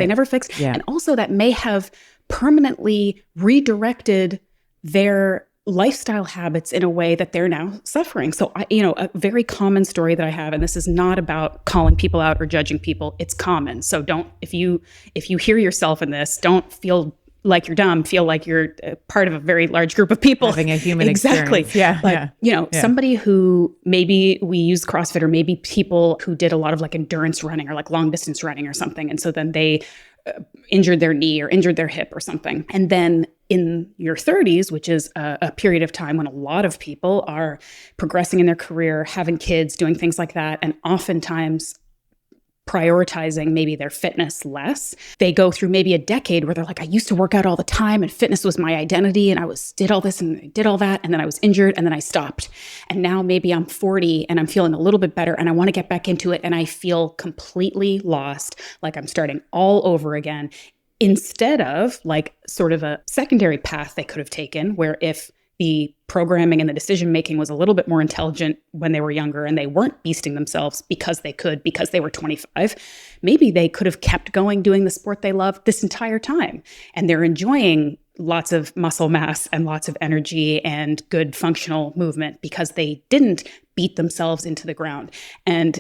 never fixed. Yeah. And also that may have permanently redirected their lifestyle habits in a way that they're now suffering. So, a very common story that I have, and this is not about calling people out or judging people, it's common. So if you hear yourself in this, don't feel like you're dumb, feel like you're part of a very large group of people. Having a human exactly. experience. Somebody who maybe we use CrossFit or maybe people who did a lot of like endurance running or like long distance running or something. And so then they injured their knee or injured their hip or something. And then in your 30s, which is a period of time when a lot of people are progressing in their career, having kids, doing things like that, and oftentimes prioritizing maybe their fitness less. They go through maybe a decade where they're like, I used to work out all the time and fitness was my identity and I did all this and I did all that and then I was injured and then I stopped. And now maybe I'm 40 and I'm feeling a little bit better and I want to get back into it and I feel completely lost, like I'm starting all over again, instead of like sort of a secondary path they could have taken where if the programming and the decision making was a little bit more intelligent when they were younger and they weren't beasting themselves because they were 25, maybe they could have kept going doing the sport they love this entire time. And they're enjoying lots of muscle mass and lots of energy and good functional movement because they didn't beat themselves into the ground. And,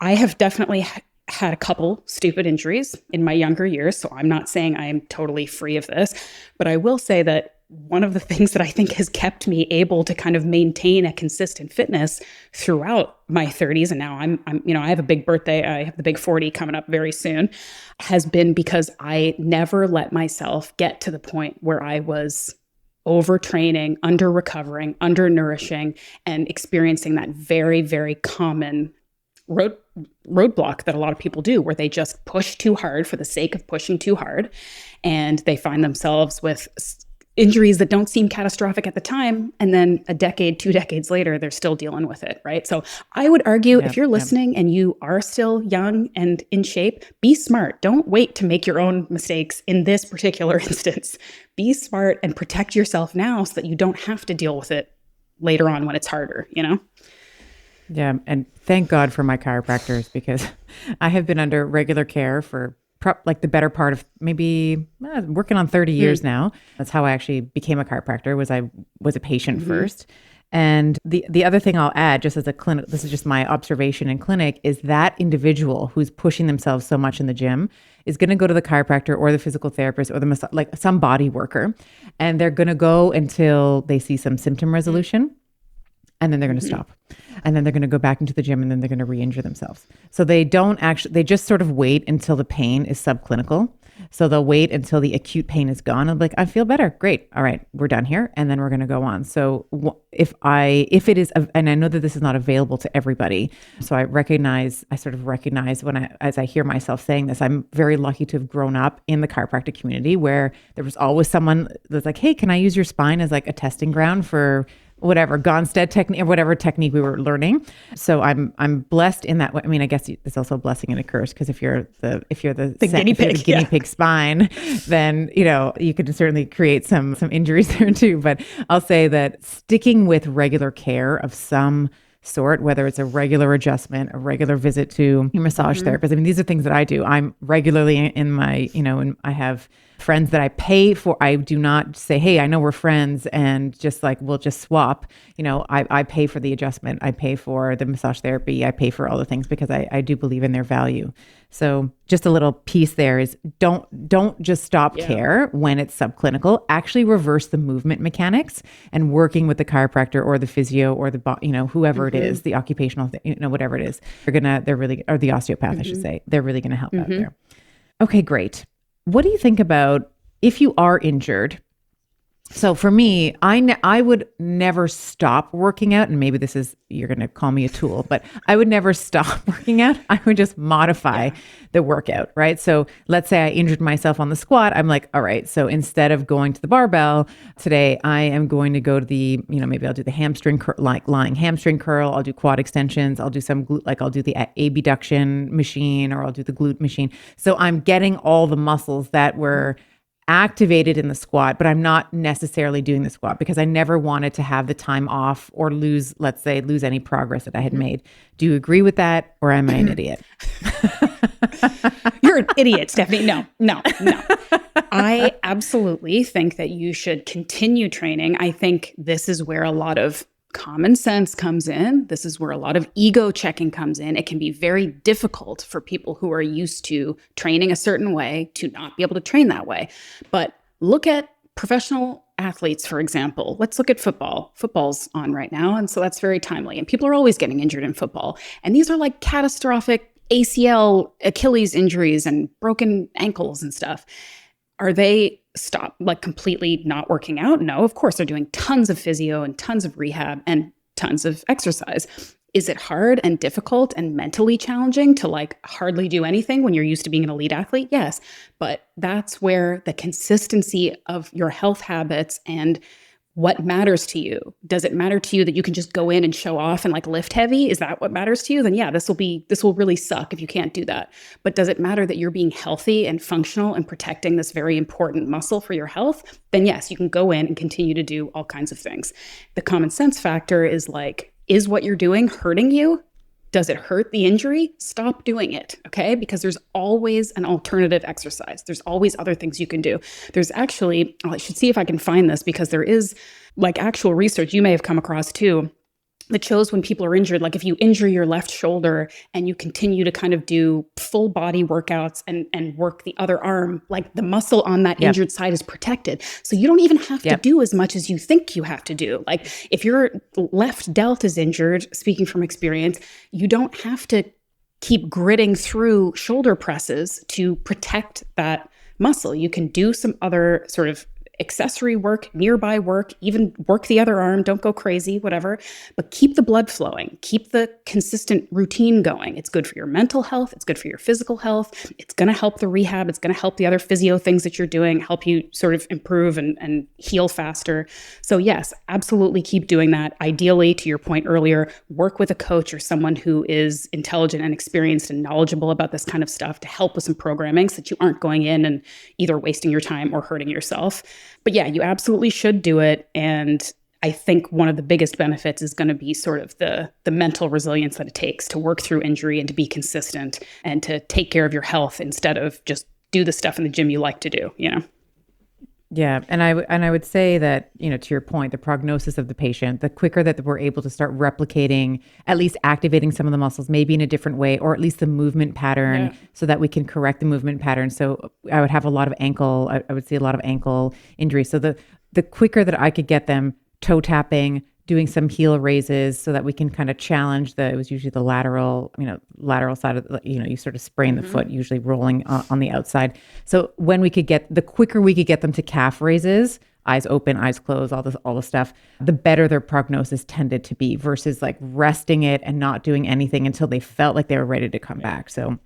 I have definitely had a couple stupid injuries in my younger years. So I'm not saying I am totally free of this, but I will say that one of the things that I think has kept me able to kind of maintain a consistent fitness throughout my 30s, and now I'm I have a big birthday, I have the big 40 coming up very soon, has been because I never let myself get to the point where I was overtraining, under recovering, undernourishing, and experiencing that very, very common roadblock that a lot of people do, where they just push too hard for the sake of pushing too hard, and they find themselves with injuries that don't seem catastrophic at the time, and then a decade, 2 decades later, they're still dealing with it, right? So I would argue, if you're listening and you are still young and in shape, be smart. Don't wait to make your own mistakes in this particular instance. Be smart and protect yourself now so that you don't have to deal with it later on when it's harder, Yeah. And thank God for my chiropractors, because I have been under regular care for like the better part of maybe working on 30 years now. That's how I actually became a chiropractor. I was a patient first. And the other thing I'll add, just as a clinic, this is just my observation in clinic, is that individual who's pushing themselves so much in the gym is going to go to the chiropractor or the physical therapist or like some body worker, and they're going to go until they see some symptom resolution. And then they're going to stop. And then they're going to go back into the gym, and then they're going to re-injure themselves. So they just sort of wait until the pain is subclinical. So they'll wait until the acute pain is gone. I'm like, I feel better. Great. All right, we're done here. And then we're going to go on. So if it is, and I know that this is not available to everybody. So I sort of recognize as I hear myself saying this, I'm very lucky to have grown up in the chiropractic community where there was always someone that's like, hey, can I use your spine as like a testing ground for whatever Gonstead technique or whatever technique we were learning. So I'm blessed in that way. I mean, I guess it's also a blessing and a curse, because if you're the guinea pig spine, then you could certainly create some injuries there too. But I'll say that sticking with regular care of some sort, whether it's a regular adjustment, a regular visit to your massage therapist. I mean, these are things that I do. I'm regularly in my, and I have friends that I pay for. I do not say, hey, I know we're friends and just like, we'll just swap. I pay for the adjustment. I pay for the massage therapy. I pay for all the things because I do believe in their value. So just a little piece there is don't just stop care when it's subclinical. Actually reverse the movement mechanics, and working with the chiropractor or the physio or the whoever it is, the occupational whatever it is, or the osteopath, I should say, they're really going to help out there. Okay, great. What do you think about if you are injured? So for me, I would never stop working out, and maybe you're going to call me a tool, but I would never stop working out. I would just modify the workout, right? So let's say I injured myself on the squat. I'm like, all right, so instead of going to the barbell today, I am going to go to maybe I'll do the hamstring, like lying hamstring curl. I'll do quad extensions. I'll do some glute, like I'll do the abduction machine, or I'll do the glute machine. So I'm getting all the muscles that were activated in the squat, but I'm not necessarily doing the squat because I never wanted to have the time off or lose any progress that I had made. Do you agree with that, or am I an idiot? You're an idiot, Stephanie. No. I absolutely think that you should continue training. I think this is where a lot of common sense comes in. This is where a lot of ego checking comes in. It can be very difficult for people who are used to training a certain way to not be able to train that way. But look at professional athletes, for example. Let's look at football. Football's on right now, and so that's very timely. And people are always getting injured in football. And these are like catastrophic ACL, Achilles injuries and broken ankles and stuff. Are they completely not working out? No, of course they're doing tons of physio and tons of rehab and tons of exercise. Is it hard and difficult and mentally challenging to hardly do anything when you're used to being an elite athlete? Yes, but that's where the consistency of your health habits and what matters to you. Does it matter to you that you can just go in and show off and lift heavy? Is that what matters to you? Then yeah, this will really suck if you can't do that. But does it matter that you're being healthy and functional and protecting this very important muscle for your health? Then yes, you can go in and continue to do all kinds of things. The common sense factor is is what you're doing hurting you? Does it hurt the injury? Stop doing it, okay? Because there's always an alternative exercise. There's always other things you can do. There's actually, I should see if I can find this, because there is actual research you may have come across too. that shows when people are injured, like if you injure your left shoulder and you continue to kind of do full body workouts and work the other arm, like the muscle on that injured side is protected. So you don't even have to do as much as you think you have to do. Like if your left delt is injured, speaking from experience, you don't have to keep gritting through shoulder presses to protect that muscle. You can do some other sort of accessory work, nearby work, even work the other arm, don't go crazy, whatever, but keep the blood flowing, keep the consistent routine going. It's good for your mental health. It's good for your physical health. It's going to help the rehab. It's going to help the other physio things that you're doing, help you sort of improve and heal faster. So yes, absolutely keep doing that. Ideally, to your point earlier, work with a coach or someone who is intelligent and experienced and knowledgeable about this kind of stuff to help with some programming so that you aren't going in and either wasting your time or hurting yourself. But yeah, you absolutely should do it. And I think one of the biggest benefits is going to be sort of the mental resilience that it takes to work through injury and to be consistent and to take care of your health instead of just do the stuff in the gym you like to do, you know? Yeah. And I would say that, you know, to your point, the prognosis of the patient, the quicker that we're able to start replicating, at least activating some of the muscles, maybe in a different way, or at least the movement pattern so that we can correct the movement pattern. So I would have a lot of ankle, I would see a lot of ankle injuries. So the quicker that I could get them toe tapping, doing some heel raises so that we can kind of challenge it was usually the lateral side of you sort of sprain the foot, usually rolling on the outside. So when the quicker we could get them to calf raises, eyes open, eyes closed, all the stuff, the better their prognosis tended to be versus like resting it and not doing anything until they felt like they were ready to come back. So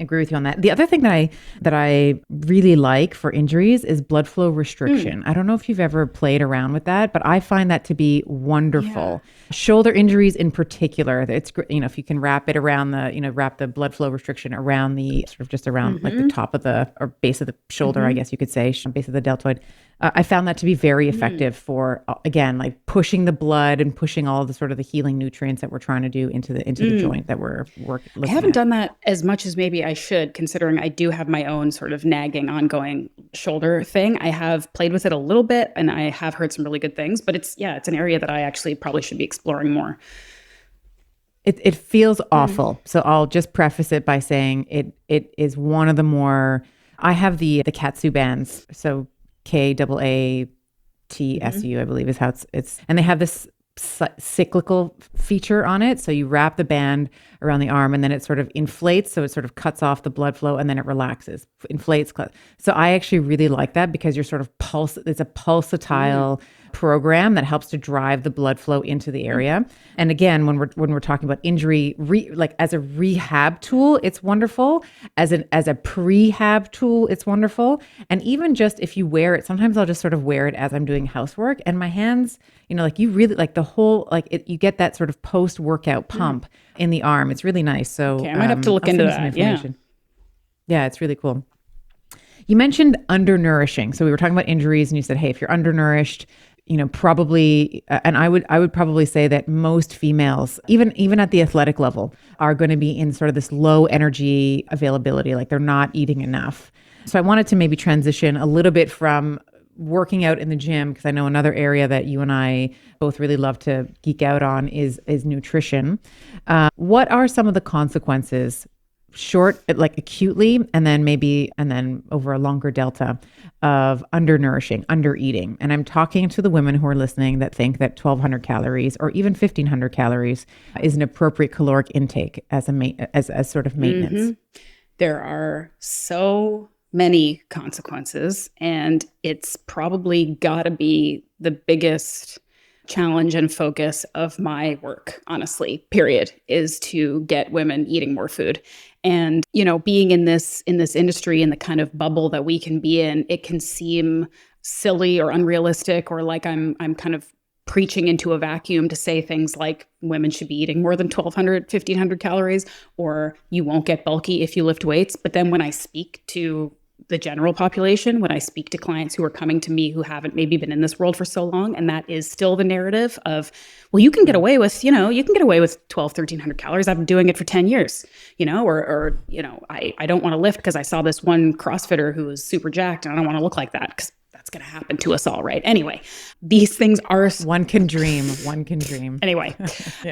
I agree with you on that. The other thing that I really like for injuries is blood flow restriction. I don't know if you've ever played around with that, but I find that to be wonderful. Shoulder injuries in particular, it's if you can wrap it around wrap the blood flow restriction around the sort of just around like the top of or base of the shoulder, I guess you could say, base of the deltoid. I found that to be very effective for, again, like pushing the blood and pushing all the sort of the healing nutrients that we're trying to do into the joint that we're working. I haven't done that as much as maybe I should, considering I do have my own sort of nagging, ongoing shoulder thing. I have played with it a little bit and I have heard some really good things, but it's an area that I actually probably should be exploring more. It feels awful. So I'll just preface it by saying it is one of the more, I have the Katsu bands. So KAATSU, I believe is how it's, and they have this cyclical feature on it. So you wrap the band around the arm and then it sort of inflates. So it sort of cuts off the blood flow and then it relaxes, inflates. So I actually really like that because you're sort of it's a pulsatile program that helps to drive the blood flow into the area. And again, when we're talking about injury, like as a rehab tool, it's wonderful. As a prehab tool, it's wonderful. And even just if you wear it, sometimes I'll just sort of wear it as I'm doing housework, and my hands, like you really like the whole, like you get that sort of post-workout pump in the arm. It's really nice. So I might have to look into that. Yeah, it's really cool. You mentioned undernourishing. So we were talking about injuries and you said, hey, if you're undernourished, probably, and I would probably say that most females, even at the athletic level, are going to be in sort of this low energy availability, like they're not eating enough. So I wanted to maybe transition a little bit from working out in the gym, because I know another area that you and I both really love to geek out on is nutrition. What are some of the consequences, short, like acutely, and then over a longer delta, of undernourishing, undereating? And I'm talking to the women who are listening that think that 1,200 calories or even 1,500 calories is an appropriate caloric intake as sort of maintenance. There are so many consequences, and it's probably got to be the biggest challenge and focus of my work, honestly, period, is to get women eating more food. And, being in this industry, in the kind of bubble that we can be in, it can seem silly or unrealistic, or like I'm kind of preaching into a vacuum to say things like women should be eating more than 1,200, 1,500 calories, or you won't get bulky if you lift weights. But then when I speak to the general population, when I speak to clients who are coming to me who haven't maybe been in this world for so long, and that is still the narrative of, well, you can get away with, 1,200, 1,300 calories. I've been doing it for 10 years, I don't want to lift because I saw this one CrossFitter who was super jacked and I don't want to look like that, because that's going to happen to us all, right? Anyway, these things are One can dream. One can dream. anyway.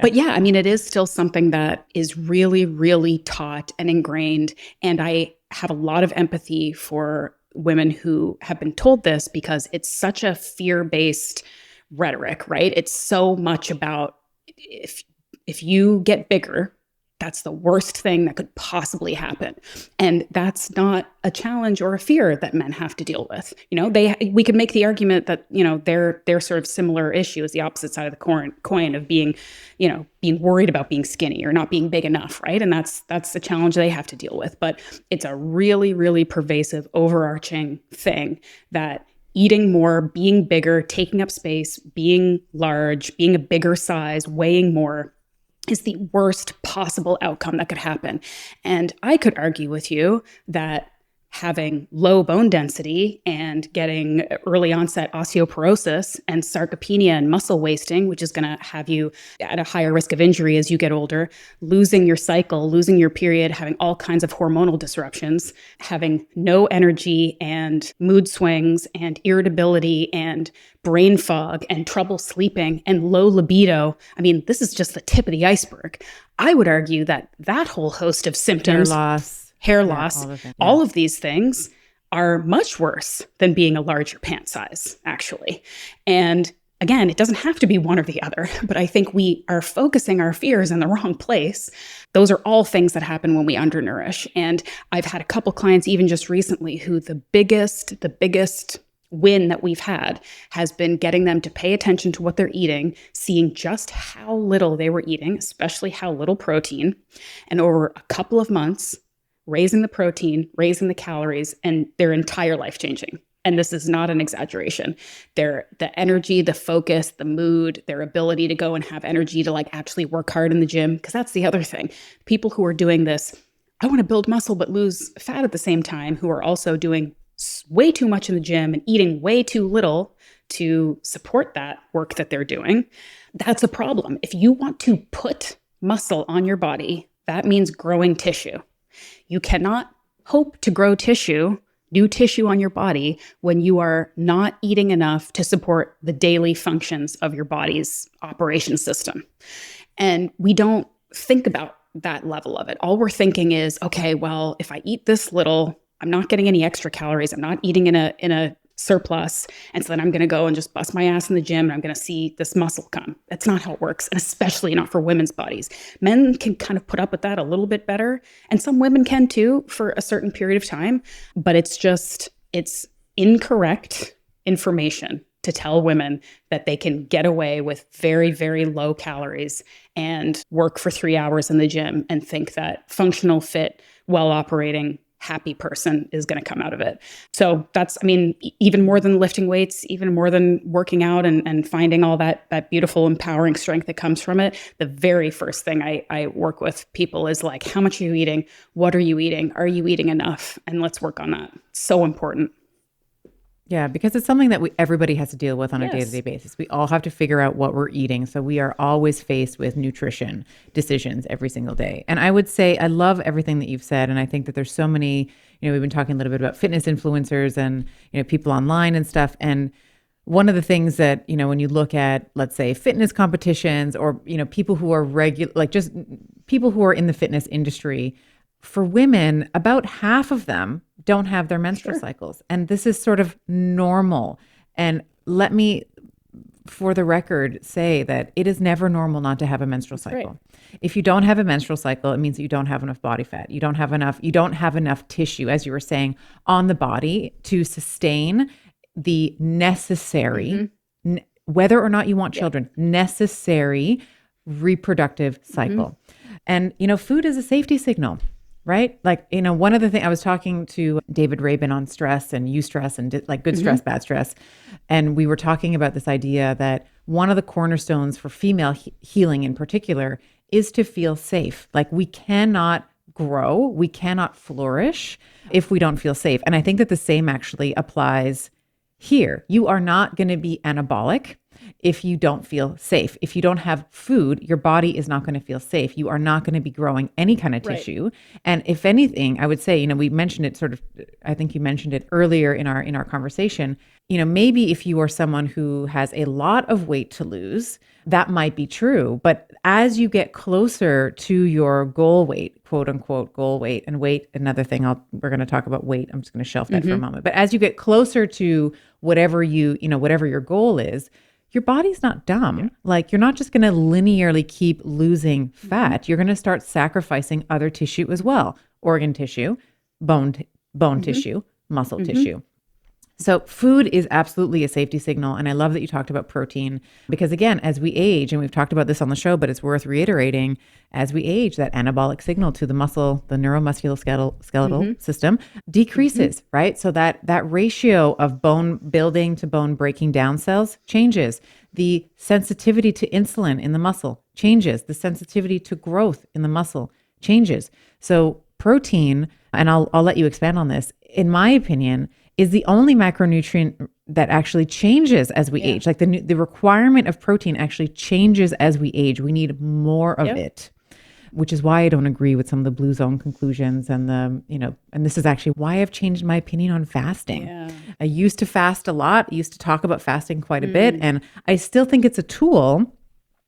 But yeah, I mean, it is still something that is really, really taught and ingrained. And I have a lot of empathy for women who have been told this because it's such a fear-based rhetoric, right? It's so much about if you get bigger, that's the worst thing that could possibly happen. And that's not a challenge or a fear that men have to deal with. You know, we could make the argument that, you know, their sort of similar issue is the opposite side of the coin of being, you know, being worried about being skinny or not being big enough, right? And that's the challenge they have to deal with. But it's a really, really pervasive, overarching thing that eating more, being bigger, taking up space, being large, being a bigger size, weighing more is the worst possible outcome that could happen. And I could argue with you that having low bone density and getting early onset osteoporosis and sarcopenia and muscle wasting, which is going to have you at a higher risk of injury as you get older, losing your cycle, losing your period, having all kinds of hormonal disruptions, having no energy and mood swings and irritability and brain fog and trouble sleeping and low libido. I mean, this is just the tip of the iceberg. I would argue that that whole host of symptoms, hair loss, all of these things are much worse than being a larger pant size, actually. And again, it doesn't have to be one or the other, but I think we are focusing our fears in the wrong place. Those are all things that happen when we undernourish. And I've had a couple clients even just recently who the biggest win that we've had has been getting them to pay attention to what they're eating, seeing just how little they were eating, especially how little protein. And over a couple of months, raising the protein, raising the calories, and their entire life changing. And this is not an exaggeration. The energy, the focus, the mood, their ability to go and have energy to like actually work hard in the gym. Because that's the other thing. People who are doing this, I want to build muscle but lose fat at the same time, who are also doing way too much in the gym and eating way too little to support that work that they're doing. That's a problem. If you want to put muscle on your body, that means growing tissue. You cannot hope to grow tissue, new tissue on your body, when you are not eating enough to support the daily functions of your body's operation system. And we don't think about that level of it. All we're thinking is, okay, well, if I eat this little, I'm not getting any extra calories. I'm not eating in a surplus. And so then I'm going to go and just bust my ass in the gym and I'm going to see this muscle come. That's not how it works. And especially not for women's bodies. Men can kind of put up with that a little bit better. And some women can too for a certain period of time. But it's incorrect information to tell women that they can get away with very, very low calories and work for 3 hours in the gym and think that functional, fit, well operating, happy person is going to come out of it. So that's, I mean, even more than lifting weights, even more than working out and finding all that beautiful, empowering strength that comes from it. The very first thing I work with people is like, how much are you eating? What are you eating? Are you eating enough? And let's work on that. So important. Yeah, because it's something that everybody has to deal with on a day-to-day basis. We all have to figure out what we're eating. So we are always faced with nutrition decisions every single day. And I would say I love everything that you've said. And I think that there's so many, we've been talking a little bit about fitness influencers and, people online and stuff. And one of the things that, when you look at, let's say, fitness competitions or, people who are just people who are in the fitness industry, for women, about half of them don't have their menstrual cycles. And this is sort of normal. And let me, for the record, say that it is never normal not to have a menstrual cycle. Right. If you don't have a menstrual cycle, it means that you don't have enough body fat. You don't have enough tissue, as you were saying, on the body to sustain the necessary, whether or not you want children, necessary reproductive cycle. And, food is a safety signal. Right? Like, one of the things I was talking to David Rabin on stress and eustress and like good stress, bad stress. And we were talking about this idea that one of the cornerstones for female healing in particular is to feel safe. Like we cannot grow, we cannot flourish if we don't feel safe. And I think that the same actually applies here. You are not going to be anabolic if you don't feel safe. If you don't have food, your body is not going to feel safe. You are not going to be growing any kind of tissue. And if anything, I would say, we mentioned it I think you mentioned it earlier in our conversation, maybe if you are someone who has a lot of weight to lose, that might be true. But as you get closer to your goal weight, quote unquote goal weight, and weight, another thing we're going to talk about weight. I'm just going to shelf that for a moment. But as you get closer to whatever whatever your goal is, your body's not dumb. Like, you're not just going to linearly keep losing fat. You're going to start sacrificing other tissue as well. Organ tissue, bone tissue, muscle tissue. So food is absolutely a safety signal. And I love that you talked about protein, because again, as we age, and we've talked about this on the show, but it's worth reiterating, as we age, that anabolic signal to the muscle, the neuromusculoskeletal system decreases, right? So that ratio of bone building to bone breaking down cells changes. The sensitivity to insulin in the muscle changes. The sensitivity to growth in the muscle changes. So protein, and I'll let you expand on this, in my opinion, is the only macronutrient that actually changes as we age. Like the requirement of protein actually changes as we age. We need more of it, which is why I don't agree with some of the blue zone conclusions and and this is actually why I've changed my opinion on fasting. I used to fast a lot. I used to talk about fasting quite a bit. And I still think it's a tool,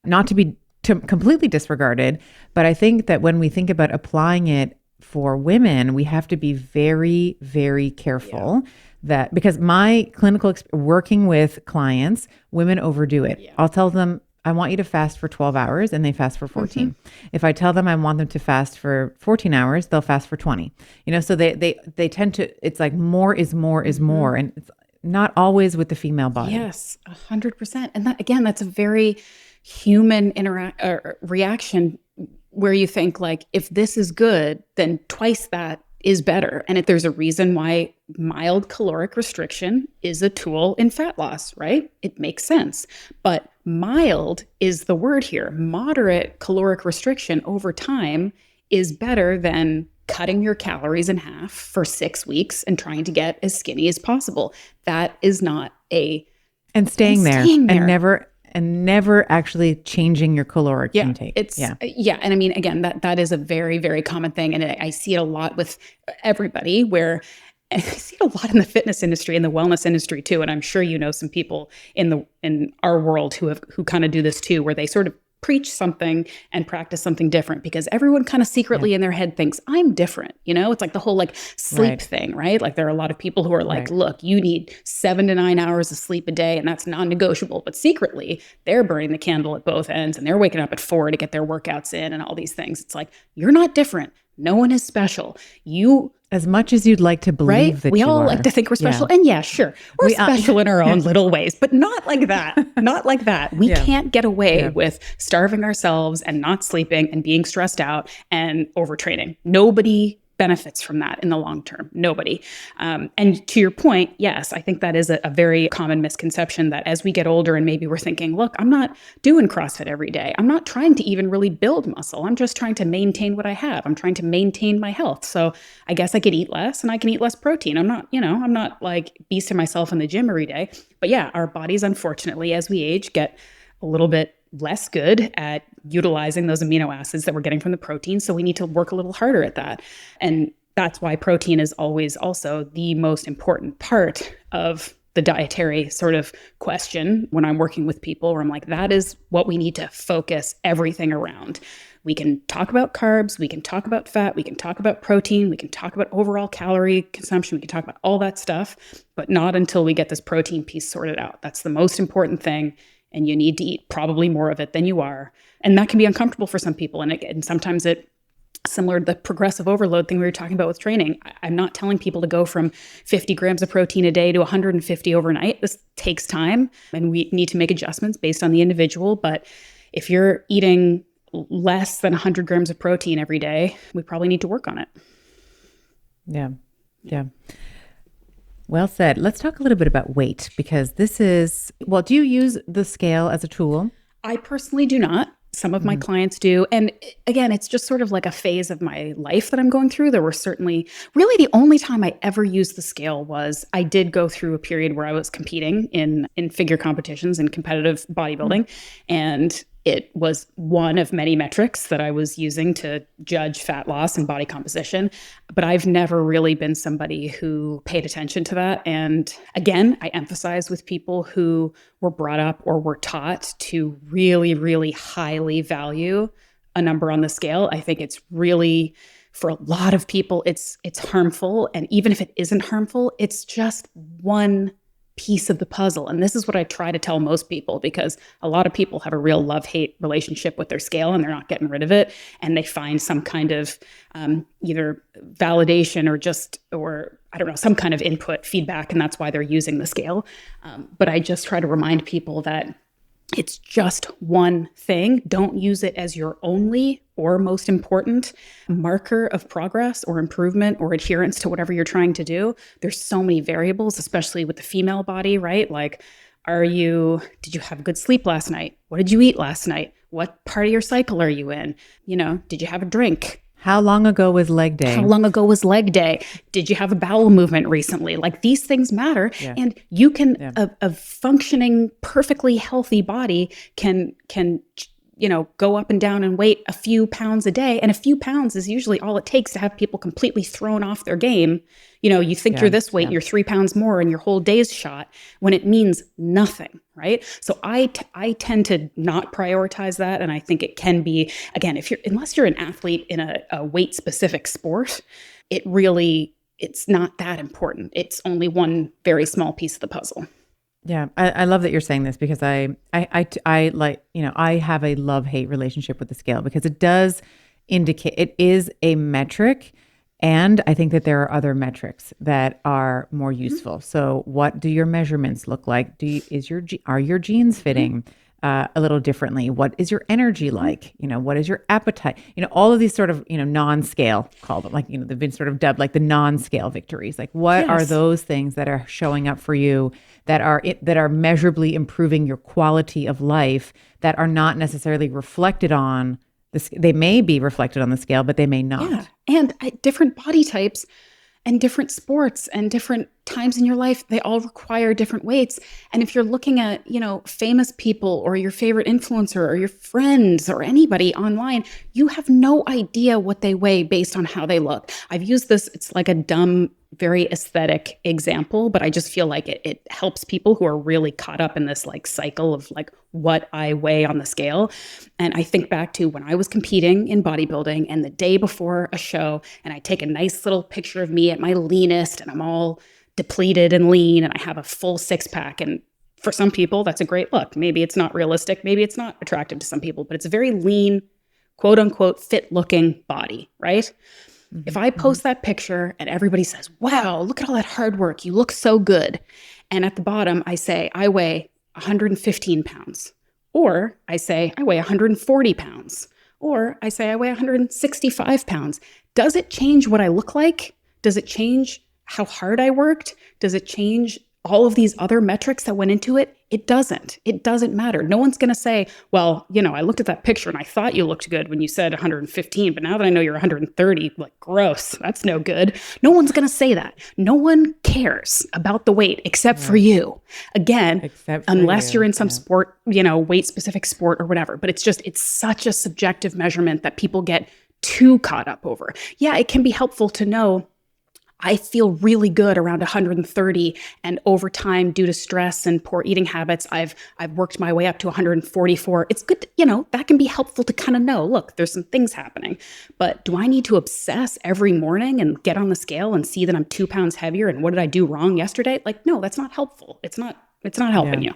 not to be completely disregarded. But I think that when we think about applying it for women, we have to be very, very careful that, because my clinical working with clients, women overdo it. I'll tell them, I want you to fast for 12 hours, and they fast for 14. If I tell them I want them to fast for 14 hours, they'll fast for 20. So they tend to, it's like more is more is more. And it's not always with the female body. Yes, 100%. And that, again, that's a very human reaction, where you think, like, if this is good, then twice that is better. And if there's a reason why mild caloric restriction is a tool in fat loss, right? It makes sense. But mild is the word here. Moderate caloric restriction over time is better than cutting your calories in half for 6 weeks and trying to get as skinny as possible. That is not and staying there. And never actually changing your caloric intake. And I mean, again, that is a very, very common thing. And I see it a lot with everybody, where I see it a lot in the fitness industry and the wellness industry too. And I'm sure some people in our world who kind of do this too, where they sort of preach something and practice something different, because everyone kind of secretly in their head thinks, I'm different. It's like the whole sleep thing, right? Like, there are a lot of people who are like, look, you need 7 to 9 hours of sleep a day, and that's non-negotiable. But secretly, they're burning the candle at both ends, and they're waking up at 4 to get their workouts in and all these things. It's like, you're not different. No one is special. As much as you'd like to believe that we you all are. like to think we're special. And sure, we're special in our own little ways, but not like that. Not like that. We can't get away with starving ourselves and not sleeping and being stressed out and overtraining. Nobody benefits from that in the long term. Nobody. And to your point, yes, I think that is a very common misconception, that as we get older and maybe we're thinking, look, I'm not doing CrossFit every day. I'm not trying to even really build muscle. I'm just trying to maintain what I have. I'm trying to maintain my health. So I guess I could eat less and I can eat less protein. I'm not like beasting myself in the gym every day. But our bodies, unfortunately, as we age, get a little bit less good at utilizing those amino acids that we're getting from the protein. So we need to work a little harder at that. And that's why protein is always also the most important part of the dietary sort of question when I'm working with people, where I'm like, that is what we need to focus everything around. We can talk about carbs, we can talk about fat, we can talk about protein, we can talk about overall calorie consumption, we can talk about all that stuff, but not until we get this protein piece sorted out. That's the most important thing. And you need to eat probably more of it than you are. And that can be uncomfortable for some people. And sometimes similar to the progressive overload thing we were talking about with training, I'm not telling people to go from 50 grams of protein a day to 150 overnight. This takes time, and we need to make adjustments based on the individual. But if you're eating less than 100 grams of protein every day, we probably need to work on it. Yeah. Well said. Let's talk a little bit about weight, because this is, do you use the scale as a tool? I personally do not. Some of my clients do. And again, it's just sort of like a phase of my life that I'm going through. There were certainly, really the only time I ever used the scale was I did go through a period where I was competing in figure competitions and competitive bodybuilding. And It was one of many metrics that I was using to judge fat loss and body composition. But I've never really been somebody who paid attention to that. And again, I emphasize with people who were brought up or were taught to really, really highly value a number on the scale. I think it's really, for a lot of people, it's harmful. And even if it isn't harmful, it's just one piece of the puzzle. And this is what I try to tell most people, because a lot of people have a real love-hate relationship with their scale and they're not getting rid of it. And they find some kind of either validation or I don't know, some kind of input feedback. And that's why they're using the scale. But I just try to remind people that it's just one thing. Don't use it as your only or most important marker of progress or improvement or adherence to whatever you're trying to do. There's so many variables, especially with the female body, right? Like, did you have good sleep last night? What did you eat last night? What part of your cycle are you in? Did you have a drink? How long ago was leg day? How long ago was leg day? Did you have a bowel movement recently? Like, these things matter. Yeah. And you can, a functioning, perfectly healthy body can go up and down in weight a few pounds a day. And a few pounds is usually all it takes to have people completely thrown off their game. You think you're this weight, you're 3 pounds more and your whole day's shot, when it means nothing, right? So I tend to not prioritize that. And I think it can be, again, unless you're an athlete in a weight specific sport, it's not that important. It's only one very small piece of the puzzle. Yeah, I love that you're saying this, because I like, I have a love-hate relationship with the scale, because it does indicate, it is a metric. And I think that there are other metrics that are more useful. So what do your measurements look like? Are your jeans fitting a little differently? What is your energy like? What is your appetite? All of these sort of, non-scale, call them, like, they've been sort of dubbed like the non-scale victories. Like, what are those things that are showing up for you that are measurably improving your quality of life, that are not necessarily reflected on they may be reflected on the scale, but they may not. Yeah. And different body types and different sports and different times in your life, they all require different weights. And if you're looking at, famous people or your favorite influencer or your friends or anybody online, you have no idea what they weigh based on how they look. I've used this, it's like a dumb, very aesthetic example, but I just feel like it helps people who are really caught up in this like cycle of like what I weigh on the scale. And I think back to when I was competing in bodybuilding and the day before a show, and I take a nice little picture of me at my leanest and I'm all depleted and lean and I have a full 6-pack. And for some people, that's a great look. Maybe it's not realistic. Maybe it's not attractive to some people, but it's a very lean, quote unquote, fit looking body, right? Mm-hmm. If I post that picture and everybody says, wow, look at all that hard work. You look so good. And at the bottom, I say, I weigh 115 pounds. Or I say, I weigh 140 pounds. Or I say, I weigh 165 pounds. Does it change what I look like? Does it change how hard I worked? Does it change all of these other metrics that went into it? It doesn't. It doesn't matter. No one's going to say, well, I looked at that picture and I thought you looked good when you said 115, but now that I know you're 130, like, gross, that's no good. No one's going to say that. No one cares about the weight except for you. Again, unless you're in some sport, weight specific sport or whatever. But it's such a subjective measurement that people get too caught up over. Yeah, it can be helpful to know I feel really good around 130, and over time, due to stress and poor eating habits, I've worked my way up to 144. It's good, that can be helpful to kind of know, look, there's some things happening. But do I need to obsess every morning and get on the scale and see that I'm 2 pounds heavier and what did I do wrong yesterday? Like, no, that's not helpful. It's not helping you.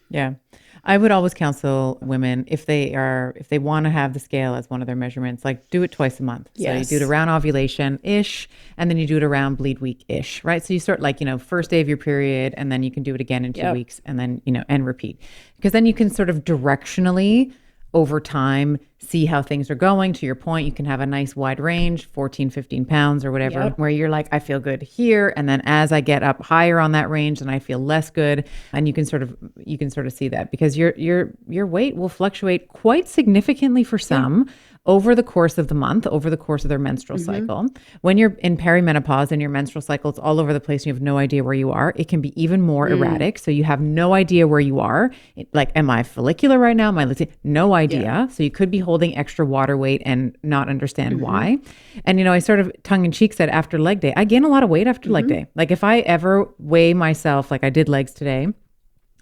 Yeah. I would always counsel women, if they want to have the scale as one of their measurements, like, do it twice a month. So you do it around ovulation-ish, and then you do it around bleed week-ish, right? So you start first day of your period, and then you can do it again in 2 weeks, and then, and repeat. Because then you can sort of directionally over time see how things are going. To your point, you can have a nice wide range, 14, 15 pounds or whatever, where you're like, I feel good here. And then as I get up higher on that range, then I feel less good. And you can sort of see that, because your weight will fluctuate quite significantly for some over the course of the month, over the course of their menstrual cycle. When you're in perimenopause and your menstrual cycle is all over the place and you have no idea where you are, it can be even more erratic. So you have no idea where you are. Like, am I follicular right now? Am I luteal? No idea. Yeah. So you could be holding extra water weight and not understand why. And, I sort of tongue in cheek said after leg day, I gain a lot of weight after leg day. Like if I ever weigh myself, like I did legs today,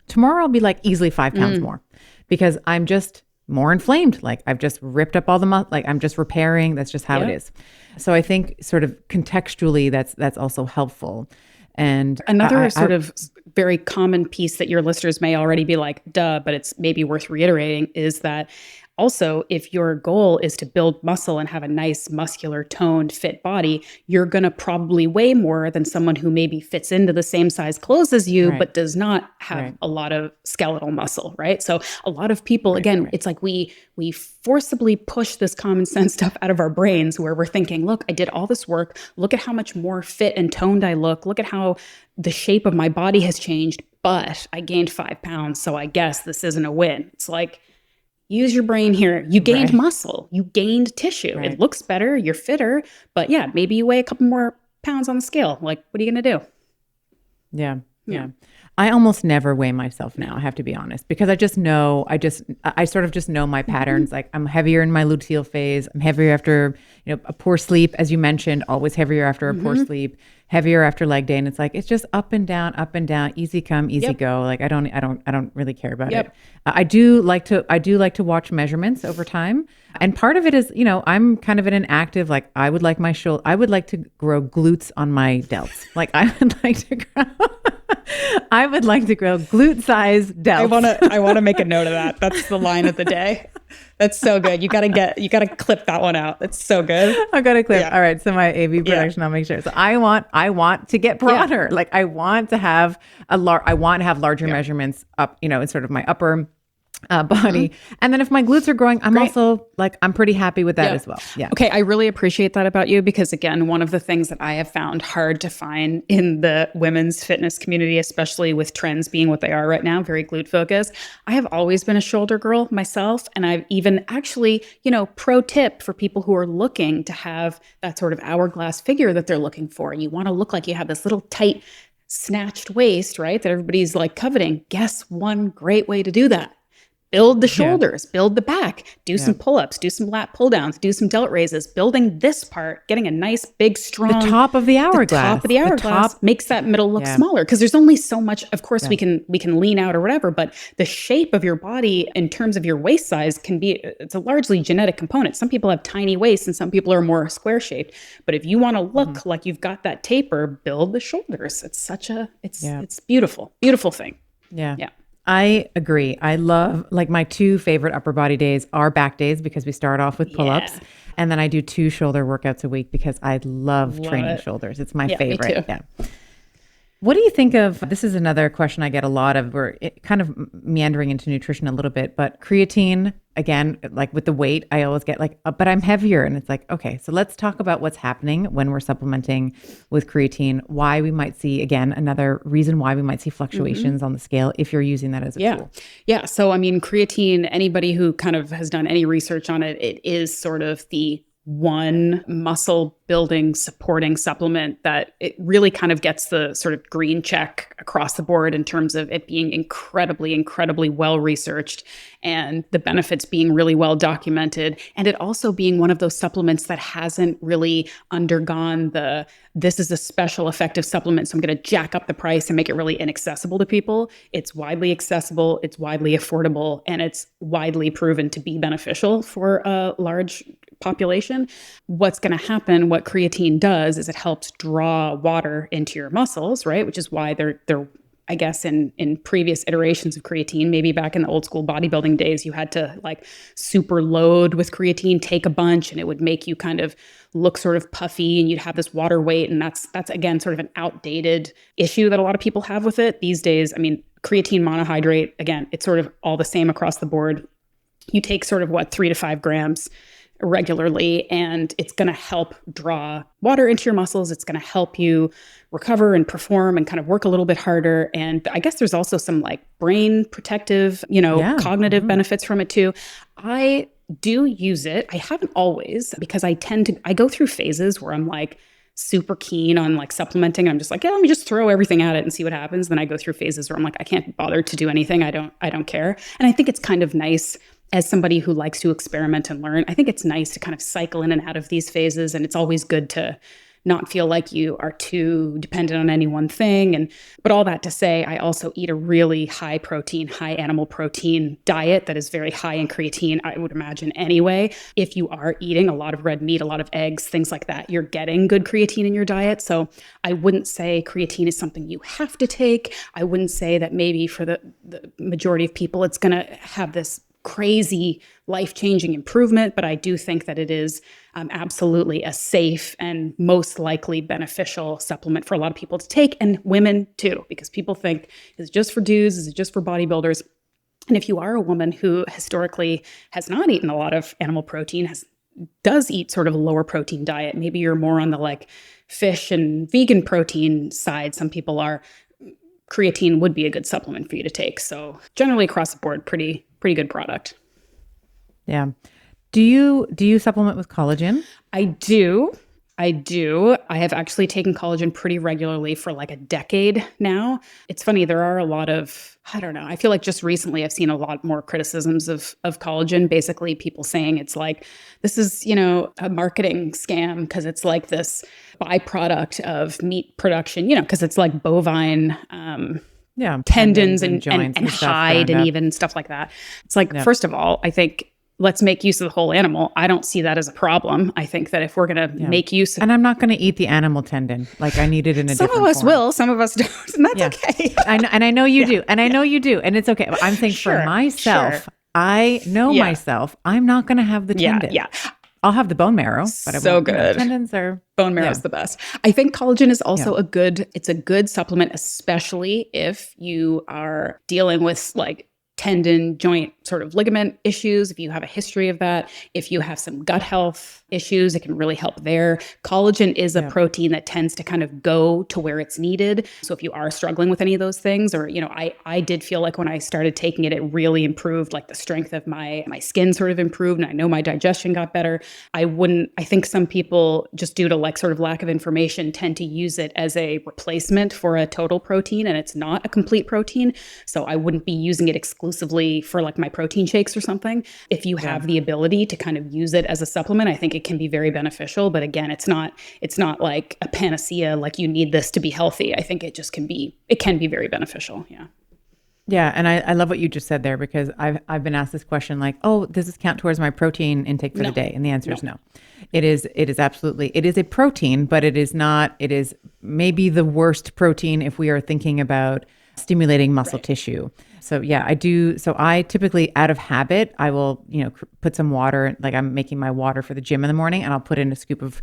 tomorrow I'll be like easily 5 pounds more because I'm just more inflamed. Like I've just ripped up all the muscle, like I'm just repairing. That's just how it is. So I think sort of contextually that's also helpful. And another sort of very common piece that your listeners may already be like, duh, but it's maybe worth reiterating is that also, if your goal is to build muscle and have a nice, muscular, toned, fit body, you're going to probably weigh more than someone who maybe fits into the same size clothes as you, but does not have a lot of skeletal muscle, right? So a lot of people, again, it's like we forcibly push this common sense stuff out of our brains where we're thinking, look, I did all this work. Look at how much more fit and toned I look. Look at how the shape of my body has changed, but I gained 5 pounds. So I guess this isn't a win. It's like, use your brain here. You gained muscle. You gained tissue. It looks better. You're fitter. But yeah, maybe you weigh a couple more pounds on the scale. Like, what are you going to do? Yeah. I almost never weigh myself now, I have to be honest, because I just know, I sort of just know my patterns. Like I'm heavier in my luteal phase. I'm heavier after, a poor sleep, as you mentioned, always heavier after a poor sleep, heavier after leg day. And it's like, it's just up and down, easy come, easy go. Like I don't really care about it. I do like to watch measurements over time. And part of it is, I'm kind of in an active, like I would like to grow glutes on my delts. Like I would like to grow glute size delts. I want to make a note of that. That's the line of the day. That's so good. You got to clip that one out. That's so good. I've got to clip. Yeah. All right. So my AV production, I'll make sure. So I want to get broader. Like I want to have larger measurements up, in sort of my upper body. And then if my glutes are growing, I'm also like, I'm pretty happy with that as well. Yeah. Okay. I really appreciate that about you because again, one of the things that I have found hard to find in the women's fitness community, especially with trends being what they are right now, very glute focused. I have always been a shoulder girl myself. And I've even actually, pro tip for people who are looking to have that sort of hourglass figure that they're looking for. You want to look like you have this little tight snatched waist, right? That everybody's like coveting. Guess one great way to do that. Build the shoulders, build the back, do some pull-ups, do some lat pull-downs, do some delt raises, building this part, getting a nice, big, strong... The top of the hourglass. The top of the hourglass makes that middle look smaller because there's only so much, of course, we can lean out or whatever, but the shape of your body in terms of your waist size it's a largely genetic component. Some people have tiny waists and some people are more square-shaped. But if you want to look like you've got that taper, build the shoulders. It's it's beautiful, beautiful thing. Yeah. I agree. I love, like my 2 favorite upper body days are back days because we start off with pull-ups. And then I do 2 shoulder workouts a week because I love training shoulders. It's my favorite. Me too. Yeah. What do you think of, this is another question I get a lot of, we're kind of meandering into nutrition a little bit, but creatine, again, like with the weight, I always get like, but I'm heavier. And it's like, okay, so let's talk about what's happening when we're supplementing with creatine, why we might see, again, another reason why we might see fluctuations on the scale if you're using that as a tool. Yeah. So, I mean, creatine, anybody who kind of has done any research on it, it is sort of the one muscle building supporting supplement that it really kind of gets the sort of green check across the board in terms of it being incredibly, incredibly well researched and the benefits being really well documented. And it also being one of those supplements that hasn't really undergone this is a special effective supplement, so I'm going to jack up the price and make it really inaccessible to people. It's widely accessible, it's widely affordable, and it's widely proven to be beneficial for a large population. What's going to happen, what creatine does, is it helps draw water into your muscles, right? Which is why they're I guess in previous iterations of creatine, maybe back in the old school bodybuilding days, you had to like super load with creatine, take a bunch, and it would make you kind of look sort of puffy and you'd have this water weight. And that's again, sort of an outdated issue that a lot of people have with it these days. I mean, creatine monohydrate, again, it's sort of all the same across the board. You take sort of 3 to 5 grams regularly, and it's going to help draw water into your muscles. It's going to help you recover and perform and kind of work a little bit harder. And I guess there's also some like brain protective, cognitive benefits from it too. I do use it. I haven't always, because I go through phases where I'm like super keen on like supplementing. I'm just like, yeah, let me just throw everything at it and see what happens. Then I go through phases where I'm like, I can't bother to do anything. I don't care. And I think it's kind of nice as somebody who likes to experiment and learn. I think it's nice to kind of cycle in and out of these phases. And it's always good to not feel like you are too dependent on any one thing. But all that to say, I also eat a really high protein, high animal protein diet that is very high in creatine, I would imagine anyway. If you are eating a lot of red meat, a lot of eggs, things like that, you're getting good creatine in your diet. So I wouldn't say creatine is something you have to take. I wouldn't say that maybe for the majority of people, it's going to have this crazy life-changing improvement, but I do think that it is absolutely a safe and most likely beneficial supplement for a lot of people to take, and women too, because people think, is it just for dudes? Is it just for bodybuilders? And if you are a woman who historically has not eaten a lot of animal protein, does eat sort of a lower protein diet, maybe you're more on the like fish and vegan protein side, some people are, creatine would be a good supplement for you to take. So generally across the board, pretty good product. Yeah. Do you supplement with collagen? I do. I have actually taken collagen pretty regularly for like a decade now. It's funny, there are a lot of, I don't know, I feel like just recently I've seen a lot more criticisms of collagen. Basically people saying it's like, this is, a marketing scam because it's like this byproduct of meat production, because it's like bovine tendons and joints and hide and even stuff like that. It's like, first of all, I think let's make use of the whole animal. I don't see that as a problem. I think that if we're going to make use of... And I'm not going to eat the animal tendon. Like I need it in a different form. Some of us will, some of us don't. And that's okay. I know you do. And I know you do. And it's okay. But I'm saying for myself, I know myself, I'm not going to have the tendon. Yeah. I'll have the bone marrow, but I won't. Good. Tendons are... Bone marrow is the best. I think collagen is also a good supplement, especially if you are dealing with like tendon, joint, sort of ligament issues. If you have a history of that, if you have some gut health issues, it can really help there. Collagen is a protein that tends to kind of go to where it's needed. So if you are struggling with any of those things, or, I did feel like when I started taking it, it really improved, like the strength of my skin sort of improved. And I know my digestion got better. I think some people, just due to like sort of lack of information, tend to use it as a replacement for a total protein, and it's not a complete protein. So I wouldn't be using it exclusively for like my protein shakes or something. If you have the ability to kind of use it as a supplement, I think it can be very beneficial. But again, it's not like a panacea, like you need this to be healthy. I think it can be very beneficial. Yeah. Yeah. And I love what you just said there, because I've been asked this question like, oh, does this count towards my protein intake for the day? And the answer is no. It is absolutely, it is a protein, but it is maybe the worst protein if we are thinking about stimulating muscle tissue. So yeah, I do. So I typically, out of habit, I will, put some water, like I'm making my water for the gym in the morning, and I'll put in a scoop of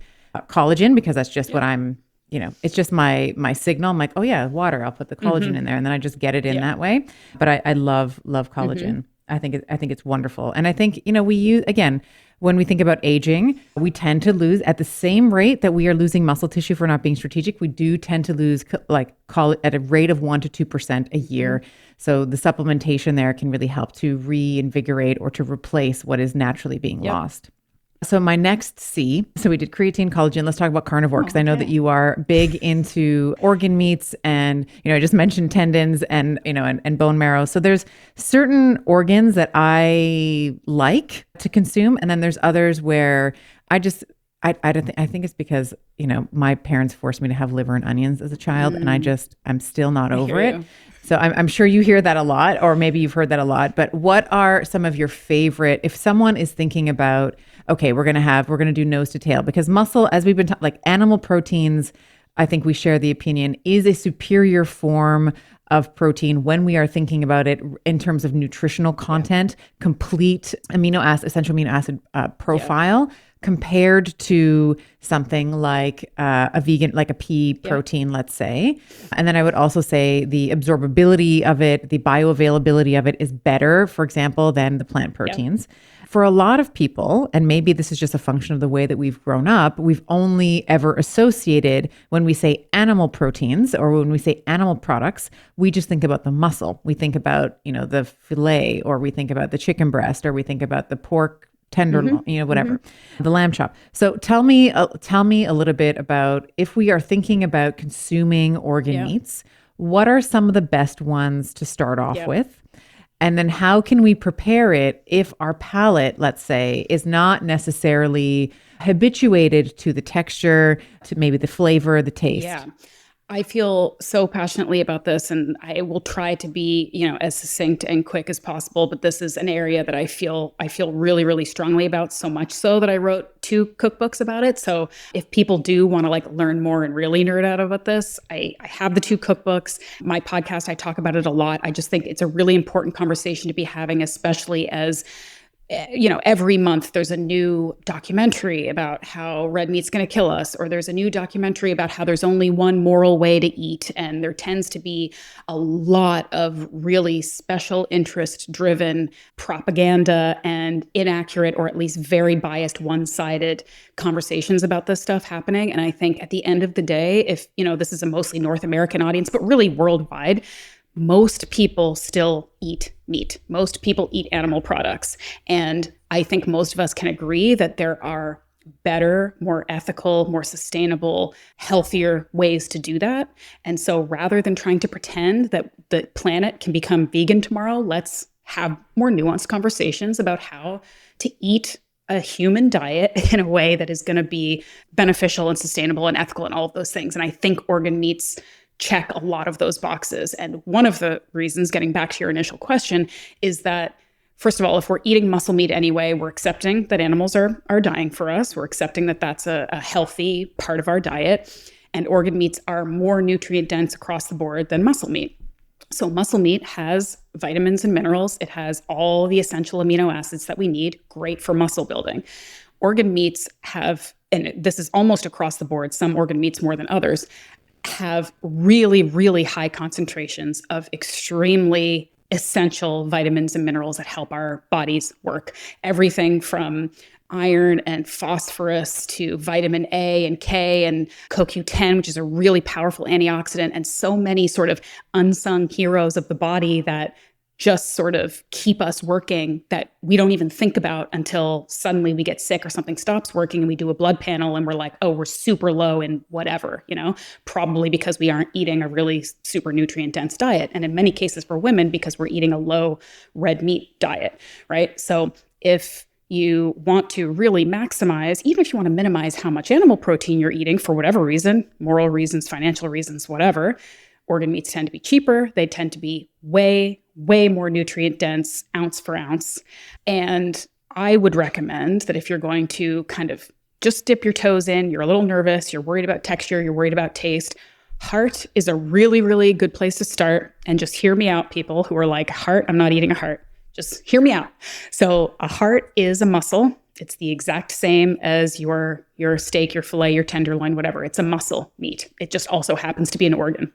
collagen, because that's just what I'm, it's just my signal. I'm like, oh yeah, water, I'll put the collagen in there, and then I just get it in that way. But I love collagen. I think it's wonderful. And I think, we use, again, when we think about aging, we tend to lose at the same rate that we are losing muscle tissue for not being strategic. We do tend to lose at a rate of 1% to 2% a year. So the supplementation there can really help to reinvigorate or to replace what is naturally being lost. So my next C, so we did creatine, collagen. Let's talk about carnivore, because I know that you are big into organ meats, and, I just mentioned tendons and, and bone marrow. So there's certain organs that I like to consume. And then there's others where I don't think, I think it's because, my parents forced me to have liver and onions as a child, and I'm still not over it. So I'm sure you hear that a lot, or maybe you've heard that a lot, but what are some of your favorite, if someone is thinking about, okay, we're going to do nose to tail, because muscle, as we've been like animal proteins, I think we share the opinion, is a superior form of protein when we are thinking about it in terms of nutritional content, complete essential amino acid profile, compared to something like a vegan, like a pea protein, let's say. And then I would also say the absorbability of it, the bioavailability of it is better, for example, than the plant proteins. For a lot of people, and maybe this is just a function of the way that we've grown up, we've only ever associated, when we say animal proteins or when we say animal products, we just think about the muscle. We think about, the fillet, or we think about the chicken breast, or we think about the pork tenderloin, whatever, the lamb chop. So tell me a little bit about, if we are thinking about consuming organ meats, what are some of the best ones to start off with? And then how can we prepare it if our palate, let's say, is not necessarily habituated to the texture, to maybe the flavor, the taste? Yeah. I feel so passionately about this, and I will try to be, as succinct and quick as possible. But this is an area that I feel really, really strongly about, so much so that I wrote 2 cookbooks about it. So if people do want to learn more and really nerd out about this, I have the 2 cookbooks. My podcast, I talk about it a lot. I just think it's a really important conversation to be having, especially as every month there's a new documentary about how red meat's going to kill us, or there's a new documentary about how there's only one moral way to eat. And there tends to be a lot of really special interest driven propaganda and inaccurate, or at least very biased, one-sided conversations about this stuff happening. And I think at the end of the day, if, this is a mostly North American audience, but really worldwide, most people still eat meat. Most people eat animal products. And I think most of us can agree that there are better, more ethical, more sustainable, healthier ways to do that. And so rather than trying to pretend that the planet can become vegan tomorrow, let's have more nuanced conversations about how to eat a human diet in a way that is going to be beneficial and sustainable and ethical and all of those things. And I think organ meats check a lot of those boxes. And one of the reasons, getting back to your initial question, is that, first of all, if we're eating muscle meat anyway, we're accepting that animals are dying for us. We're accepting that that's a healthy part of our diet. And organ meats are more nutrient dense across the board than muscle meat. So muscle meat has vitamins and minerals. It has all the essential amino acids that we need, great for muscle building. Organ meats have, and this is almost across the board, some organ meats more than others, have really, really high concentrations of extremely essential vitamins and minerals that help our bodies work. Everything from iron and phosphorus to vitamin A and K and CoQ10, which is a really powerful antioxidant, and so many sort of unsung heroes of the body that just sort of keep us working, that we don't even think about until suddenly we get sick or something stops working and we do a blood panel and we're like, oh, we're super low in whatever, probably because we aren't eating a really super nutrient dense diet. And in many cases for women, because we're eating a low red meat diet, right? So if you want to really maximize, even if you want to minimize how much animal protein you're eating for whatever reason, moral reasons, financial reasons, whatever, organ meats tend to be cheaper. They tend to be way more nutrient dense, ounce for ounce. And I would recommend that if you're going to kind of just dip your toes in, you're a little nervous, you're worried about texture, you're worried about taste, heart is a really, really good place to start. And just hear me out, people who are like, heart, I'm not eating a heart. Just hear me out. So a heart is a muscle. It's the exact same as your steak, your filet, your tenderloin, whatever. It's a muscle meat. It just also happens to be an organ.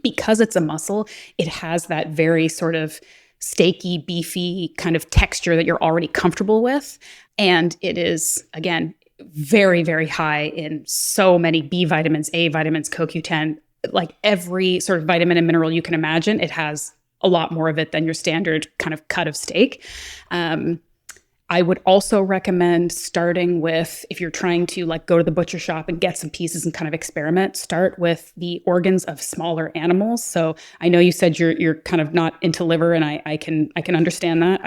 Because it's a muscle, it has that very sort of steaky, beefy kind of texture that you're already comfortable with. And it is, again, very, very high in so many B vitamins, A vitamins, CoQ10, like every sort of vitamin and mineral you can imagine. It has a lot more of it than your standard kind of cut of steak. I would also recommend starting with, if you're trying to go to the butcher shop and get some pieces and kind of experiment, start with the organs of smaller animals. So I know you said you're kind of not into liver, and I can understand that.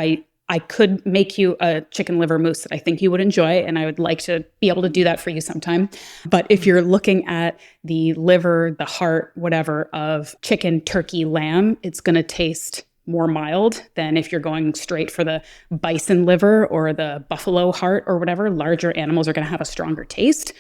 I could make you a chicken liver mousse that I think you would enjoy, and I would like to be able to do that for you sometime. But if you're looking at the liver, the heart, whatever, of chicken, turkey, lamb, it's going to taste more mild than if you're going straight for the bison liver or the buffalo heart or whatever. Larger animals are going to have a stronger taste.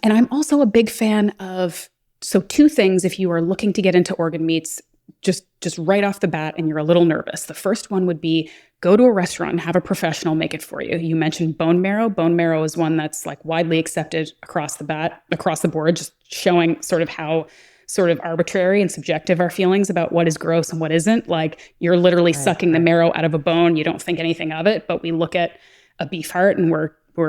And I'm also a big fan of, so 2 things if you are looking to get into organ meats, just right off the bat and you're a little nervous. The first one would be go to a restaurant and have a professional make it for you. You mentioned bone marrow. Bone marrow is one that's widely accepted across the board, just showing sort of how sort of arbitrary and subjective our feelings about what is gross and what isn't. You're literally sucking the marrow out of a bone. You don't think anything of it, but we look at a beef heart and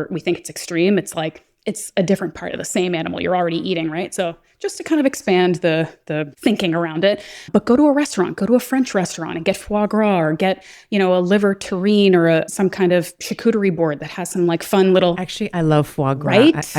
we think it's extreme. It's it's a different part of the same animal you're already eating, right? So just to kind of expand the thinking around it. But go to a restaurant, go to a French restaurant and get foie gras, or get, a liver terrine, or some kind of charcuterie board that has some like fun little. Actually, I love foie gras. Right?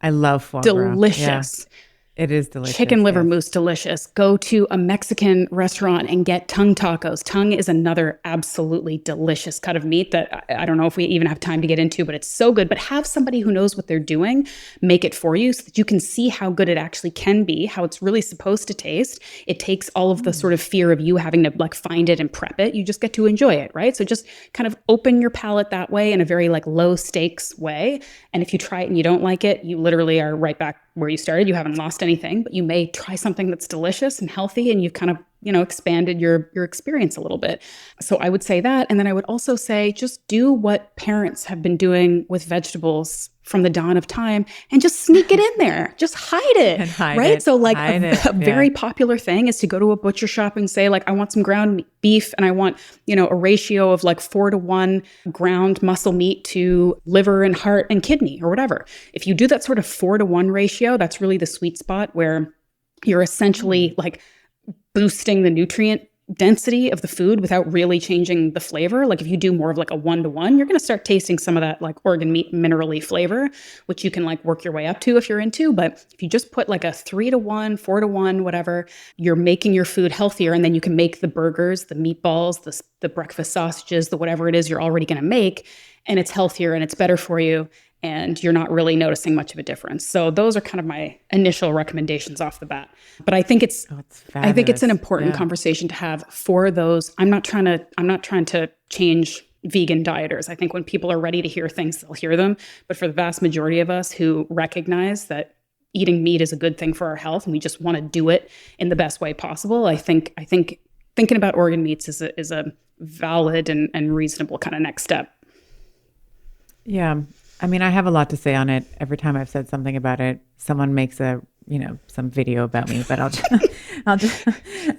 I love foie gras. Delicious. Yeah. It is delicious. Chicken liver mousse, delicious. Go to a Mexican restaurant and get tongue tacos. Tongue is another absolutely delicious cut of meat that I don't know if we even have time to get into, but it's so good. But have somebody who knows what they're doing make it for you so that you can see how good it actually can be, how it's really supposed to taste. It takes all of the sort of fear of you having to like find it and prep it. You just get to enjoy it, right? So just kind of open your palate that way in a very like low stakes way. And if you try it and you don't like it, you literally are right back where you started. You haven't lost anything, but you may try something that's delicious and healthy, and you've kind of, expanded your experience a little bit. So I would say that. And then I would also say, just do what parents have been doing with vegetables from the dawn of time and just sneak it in there. Just hide it. Right? So like a very popular thing is to go to a butcher shop and say like, I want some ground beef and I want, a ratio of like 4-to-1 ground muscle meat to liver and heart and kidney or whatever. If you do that sort of 4-to-1 ratio, that's really the sweet spot where you're essentially like boosting the nutrient density of the food without really changing the flavor. Like if you do more of like a 1-to-1, you're going to start tasting some of that like organ meat minerally flavor, which you can like work your way up to if you're into. But if you just put like a 3-to-1, 4-to-1, whatever, you're making your food healthier. And then you can make the burgers, the meatballs, the breakfast sausages, the whatever it is you're already going to make. And it's healthier and it's better for you. And you're not really noticing much of a difference. So those are kind of my initial recommendations off the bat. But I think it's an important conversation to have for those. I'm not trying to change vegan dieters. I think when people are ready to hear things, they'll hear them. But for the vast majority of us who recognize that eating meat is a good thing for our health and we just want to do it in the best way possible, I think thinking about organ meats is a valid and reasonable kind of next step. Yeah. I mean, I have a lot to say on it. Every time I've said something about it, someone makes some video about me, but I'll just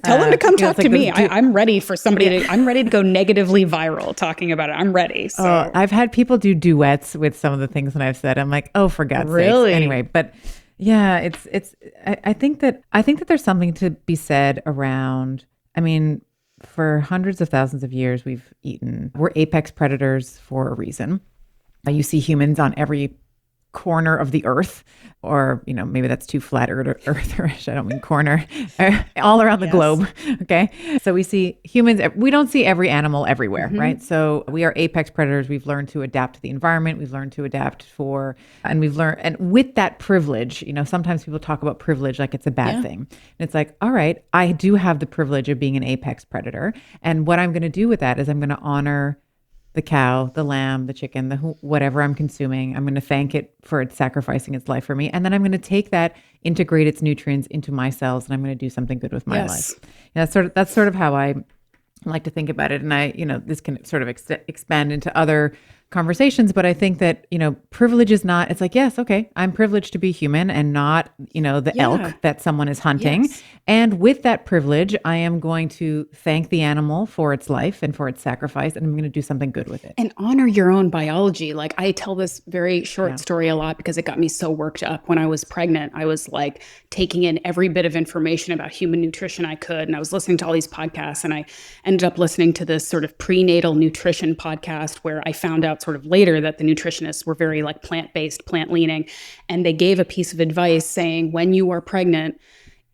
tell them to come talk to me. I'm ready for somebody I'm ready to go negatively viral talking about it. I'm ready. So I've had people do duets with some of the things that I've said. I'm like, oh, for God's sake. Anyway, but yeah, I think that there's something to be said around, I mean, for hundreds of thousands of years, we're apex predators for a reason. You see humans on every corner of the earth, or, maybe that's too flat eartherish. I don't mean corner, all around the globe. Okay. So we see humans, we don't see every animal everywhere, right? So we are apex predators. We've learned to adapt to the environment. We've learned to adapt and with that privilege, sometimes people talk about privilege like it's a bad thing. And it's like, all right, I do have the privilege of being an apex predator. And what I'm going to do with that is I'm going to honor the cow, the lamb, the chicken, whatever I'm consuming. I'm going to thank it for its sacrificing its life for me. And then I'm going to take that, integrate its nutrients into my cells, and I'm going to do something good with my life. And that's sort of how I like to think about it. And this can sort of expand into other conversations, but I think that, privilege is not, it's like, yes, okay, I'm privileged to be human and not, the elk that someone is hunting. Yes. And with that privilege, I am going to thank the animal for its life and for its sacrifice, and I'm going to do something good with it. And honor your own biology. Like I tell this very short story a lot because it got me so worked up. When I was pregnant, I was like taking in every bit of information about human nutrition I could. And I was listening to all these podcasts, and I ended up listening to this sort of prenatal nutrition podcast where I found out sort of later that the nutritionists were very like plant-based, plant-leaning. And they gave a piece of advice saying, when you are pregnant,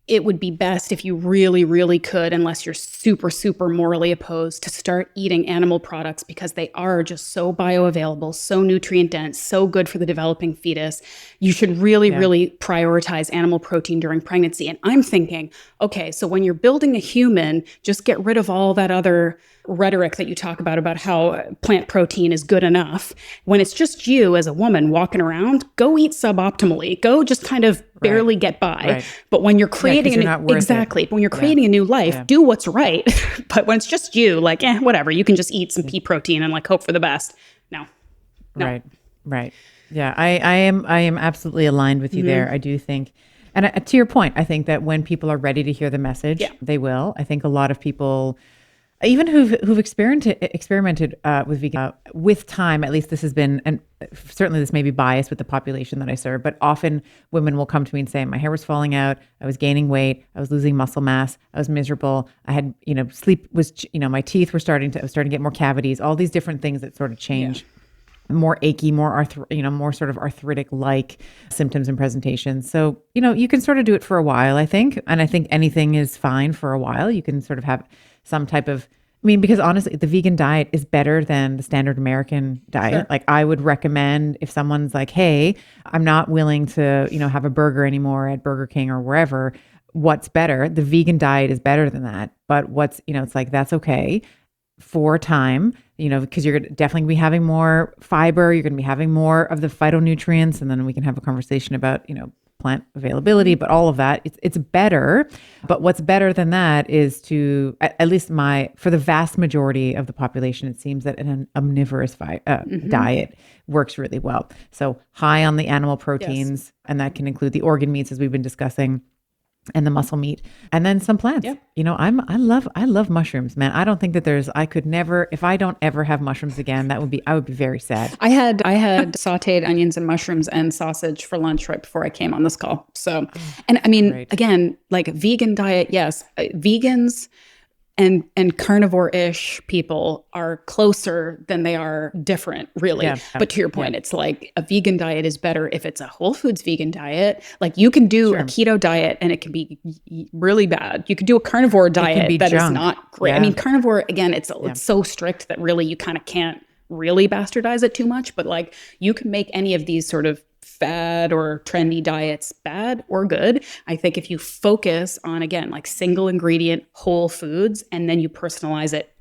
it would be best if you really, really could, unless you're super, super morally opposed, to start eating animal products because they are just so bioavailable, so nutrient dense, so good for the developing fetus. You should really, really prioritize animal protein during pregnancy. And I'm thinking, okay, so when you're building a human, just get rid of all that other rhetoric that you talk about how plant protein is good enough. When it's just you as a woman walking around, go eat suboptimally. Go just kind of barely get by. Right. But when you're creating when you're creating a new life, do what's right. But when it's just you, like, whatever, you can just eat some pea protein and like hope for the best. No. Right. Yeah, I am absolutely aligned with you there. I do think, and to your point, I think that when people are ready to hear the message, they will. I think a lot of people Even who've experimented with vegan with time, at least this has been, and certainly this may be biased with the population that I serve, but often women will come to me and say, my hair was falling out, I was gaining weight, I was losing muscle mass, I was miserable, I had, sleep was, my teeth were I was starting to get more cavities, all these different things that sort of change. Yeah. More achy, more more sort of arthritic-like symptoms and presentations. So, you can sort of do it for a while, I think. And I think anything is fine for a while. You can sort of have some type of, because honestly, the vegan diet is better than the standard American diet. Sure. Like I would recommend if someone's like, hey, I'm not willing to, have a burger anymore at Burger King or wherever, what's better? The vegan diet is better than that. But it's like, that's okay for time, because you're definitely going to be having more fiber, you're going to be having more of the phytonutrients, and then we can have a conversation about, plant availability, but all of that, it's better. But what's better than that is to, at least for the vast majority of the population, it seems that an omnivorous diet works really well. So high on the animal proteins, and that can include the organ meats, as we've been discussing, and the muscle meat, and then some plants. Yep. I love mushrooms, man. I don't think that I could never, if I don't ever have mushrooms again, I would be very sad. I had sauteed onions and mushrooms and sausage for lunch right before I came on this call. So, and again, like vegan diet, yes, vegans and carnivore-ish people are closer than they are different, really. Yeah. But to your point, it's like a vegan diet is better if it's a whole foods vegan diet. Like you can do a keto diet and it can be really bad. You could do a carnivore diet that is not great. Yeah. Carnivore, again, it's so strict that really you kind of can't really bastardize it too much. But like you can make any of these sort of fad or trendy diets bad or good. I think if you focus on, again, like single ingredient whole foods, and then you personalize it,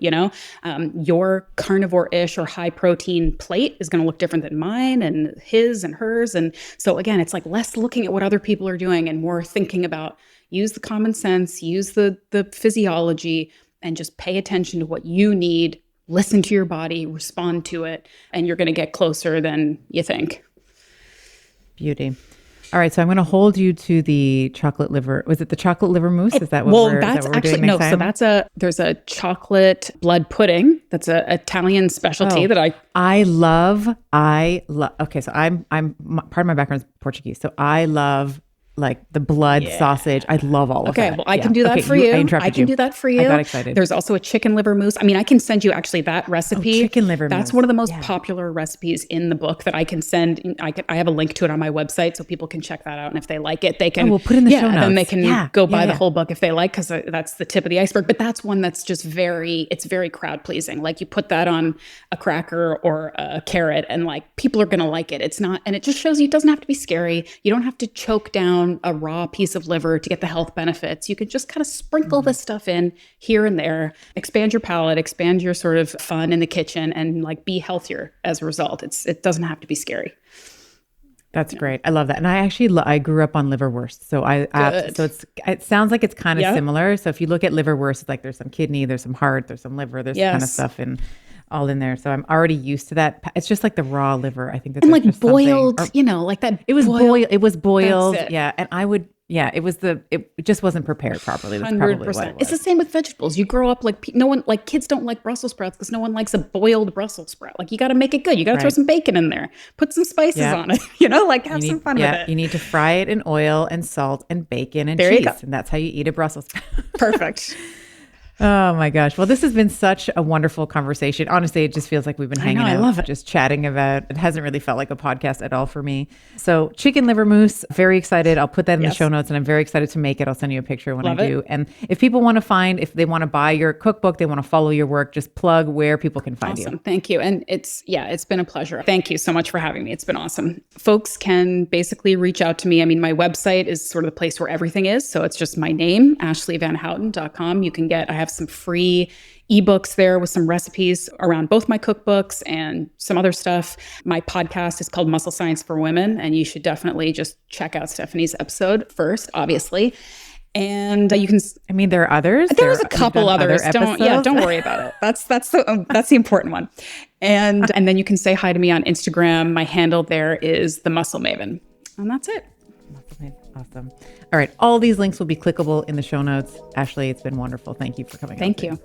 your carnivore-ish or high protein plate is going to look different than mine and his and hers. And so again, it's like less looking at what other people are doing and more thinking about use the common sense, use the physiology, and just pay attention to what you need, listen to your body, respond to it, and you're going to get closer than you think. Beauty. All right, so I'm going to hold you to the chocolate liver. Was it the chocolate liver mousse? Is that what we're doing next time? So there's a chocolate blood pudding. That's an Italian specialty that I love. Okay, so I'm part of my background is Portuguese, so I love like the blood sausage. I love all of that. Okay, well, I can do that for you. I can do that for you. I got excited. There's also a chicken liver mousse. I can send you actually that recipe. Chicken liver mousse. That's one of the most popular recipes in the book that I can send. I have a link to it on my website so people can check that out. And if they like it, they can. We'll put in the show notes. And then they can go buy the whole book if they like, because that's the tip of the iceberg. But that's one that's just it's very crowd pleasing. Like you put that on a cracker or a carrot and like people are going to like it. It's not, and it just shows you it doesn't have to be scary. You don't have to choke down a raw piece of liver to get the health benefits. You can just kind of sprinkle this stuff in here and there, expand your palate, expand your sort of fun in the kitchen, and like be healthier as a result. It doesn't have to be scary. That's great. I love that. And I actually, I grew up on liverwurst. So it sounds like it's kind of similar. So if you look at liverwurst, it's like there's some kidney, there's some heart, there's some liver, there's kind of stuff all in there. So I'm already used to that. It's just like the raw liver. I think that's like boiled, like that. It was boiled. It was boiled. Yeah. And I would, it just wasn't prepared properly. That's 100%. Probably what it was. It's the same with vegetables. You grow up like kids don't like Brussels sprouts because no one likes a boiled Brussels sprout. Like you got to make it good. You got to throw some bacon in there, put some spices on it, have some fun with it. You need to fry it in oil and salt and bacon and cheese. And that's how you eat a Brussels sprout. Perfect. Oh my gosh. Well, this has been such a wonderful conversation. Honestly, it just feels like we've been hanging out. I love it. Just chatting about it. Hasn't really felt like a podcast at all for me. So chicken liver mousse, very excited. I'll put that in the show notes and I'm very excited to make it. I'll send you a picture when I do. And if people want to if they want to buy your cookbook, they want to follow your work, just plug where people can find you. Thank you. And it's been a pleasure. Thank you so much for having me. It's been awesome. Folks can basically reach out to me. My website is sort of the place where everything is. So it's just my name, AshleighVanHouten.com. I have some free ebooks there with some recipes around both my cookbooks and some other stuff. My podcast is called Muscle Science for Women, and you should definitely just check out Stephanie's episode first, obviously. And you can. There are others. There's a couple others. Don't worry about it. That's the important one. And then you can say hi to me on Instagram. My handle there is The Muscle Maven, and that's it. Muscle Maven. Awesome. All right. All these links will be clickable in the show notes. Ashleigh, it's been wonderful. Thank you for coming. Thank you.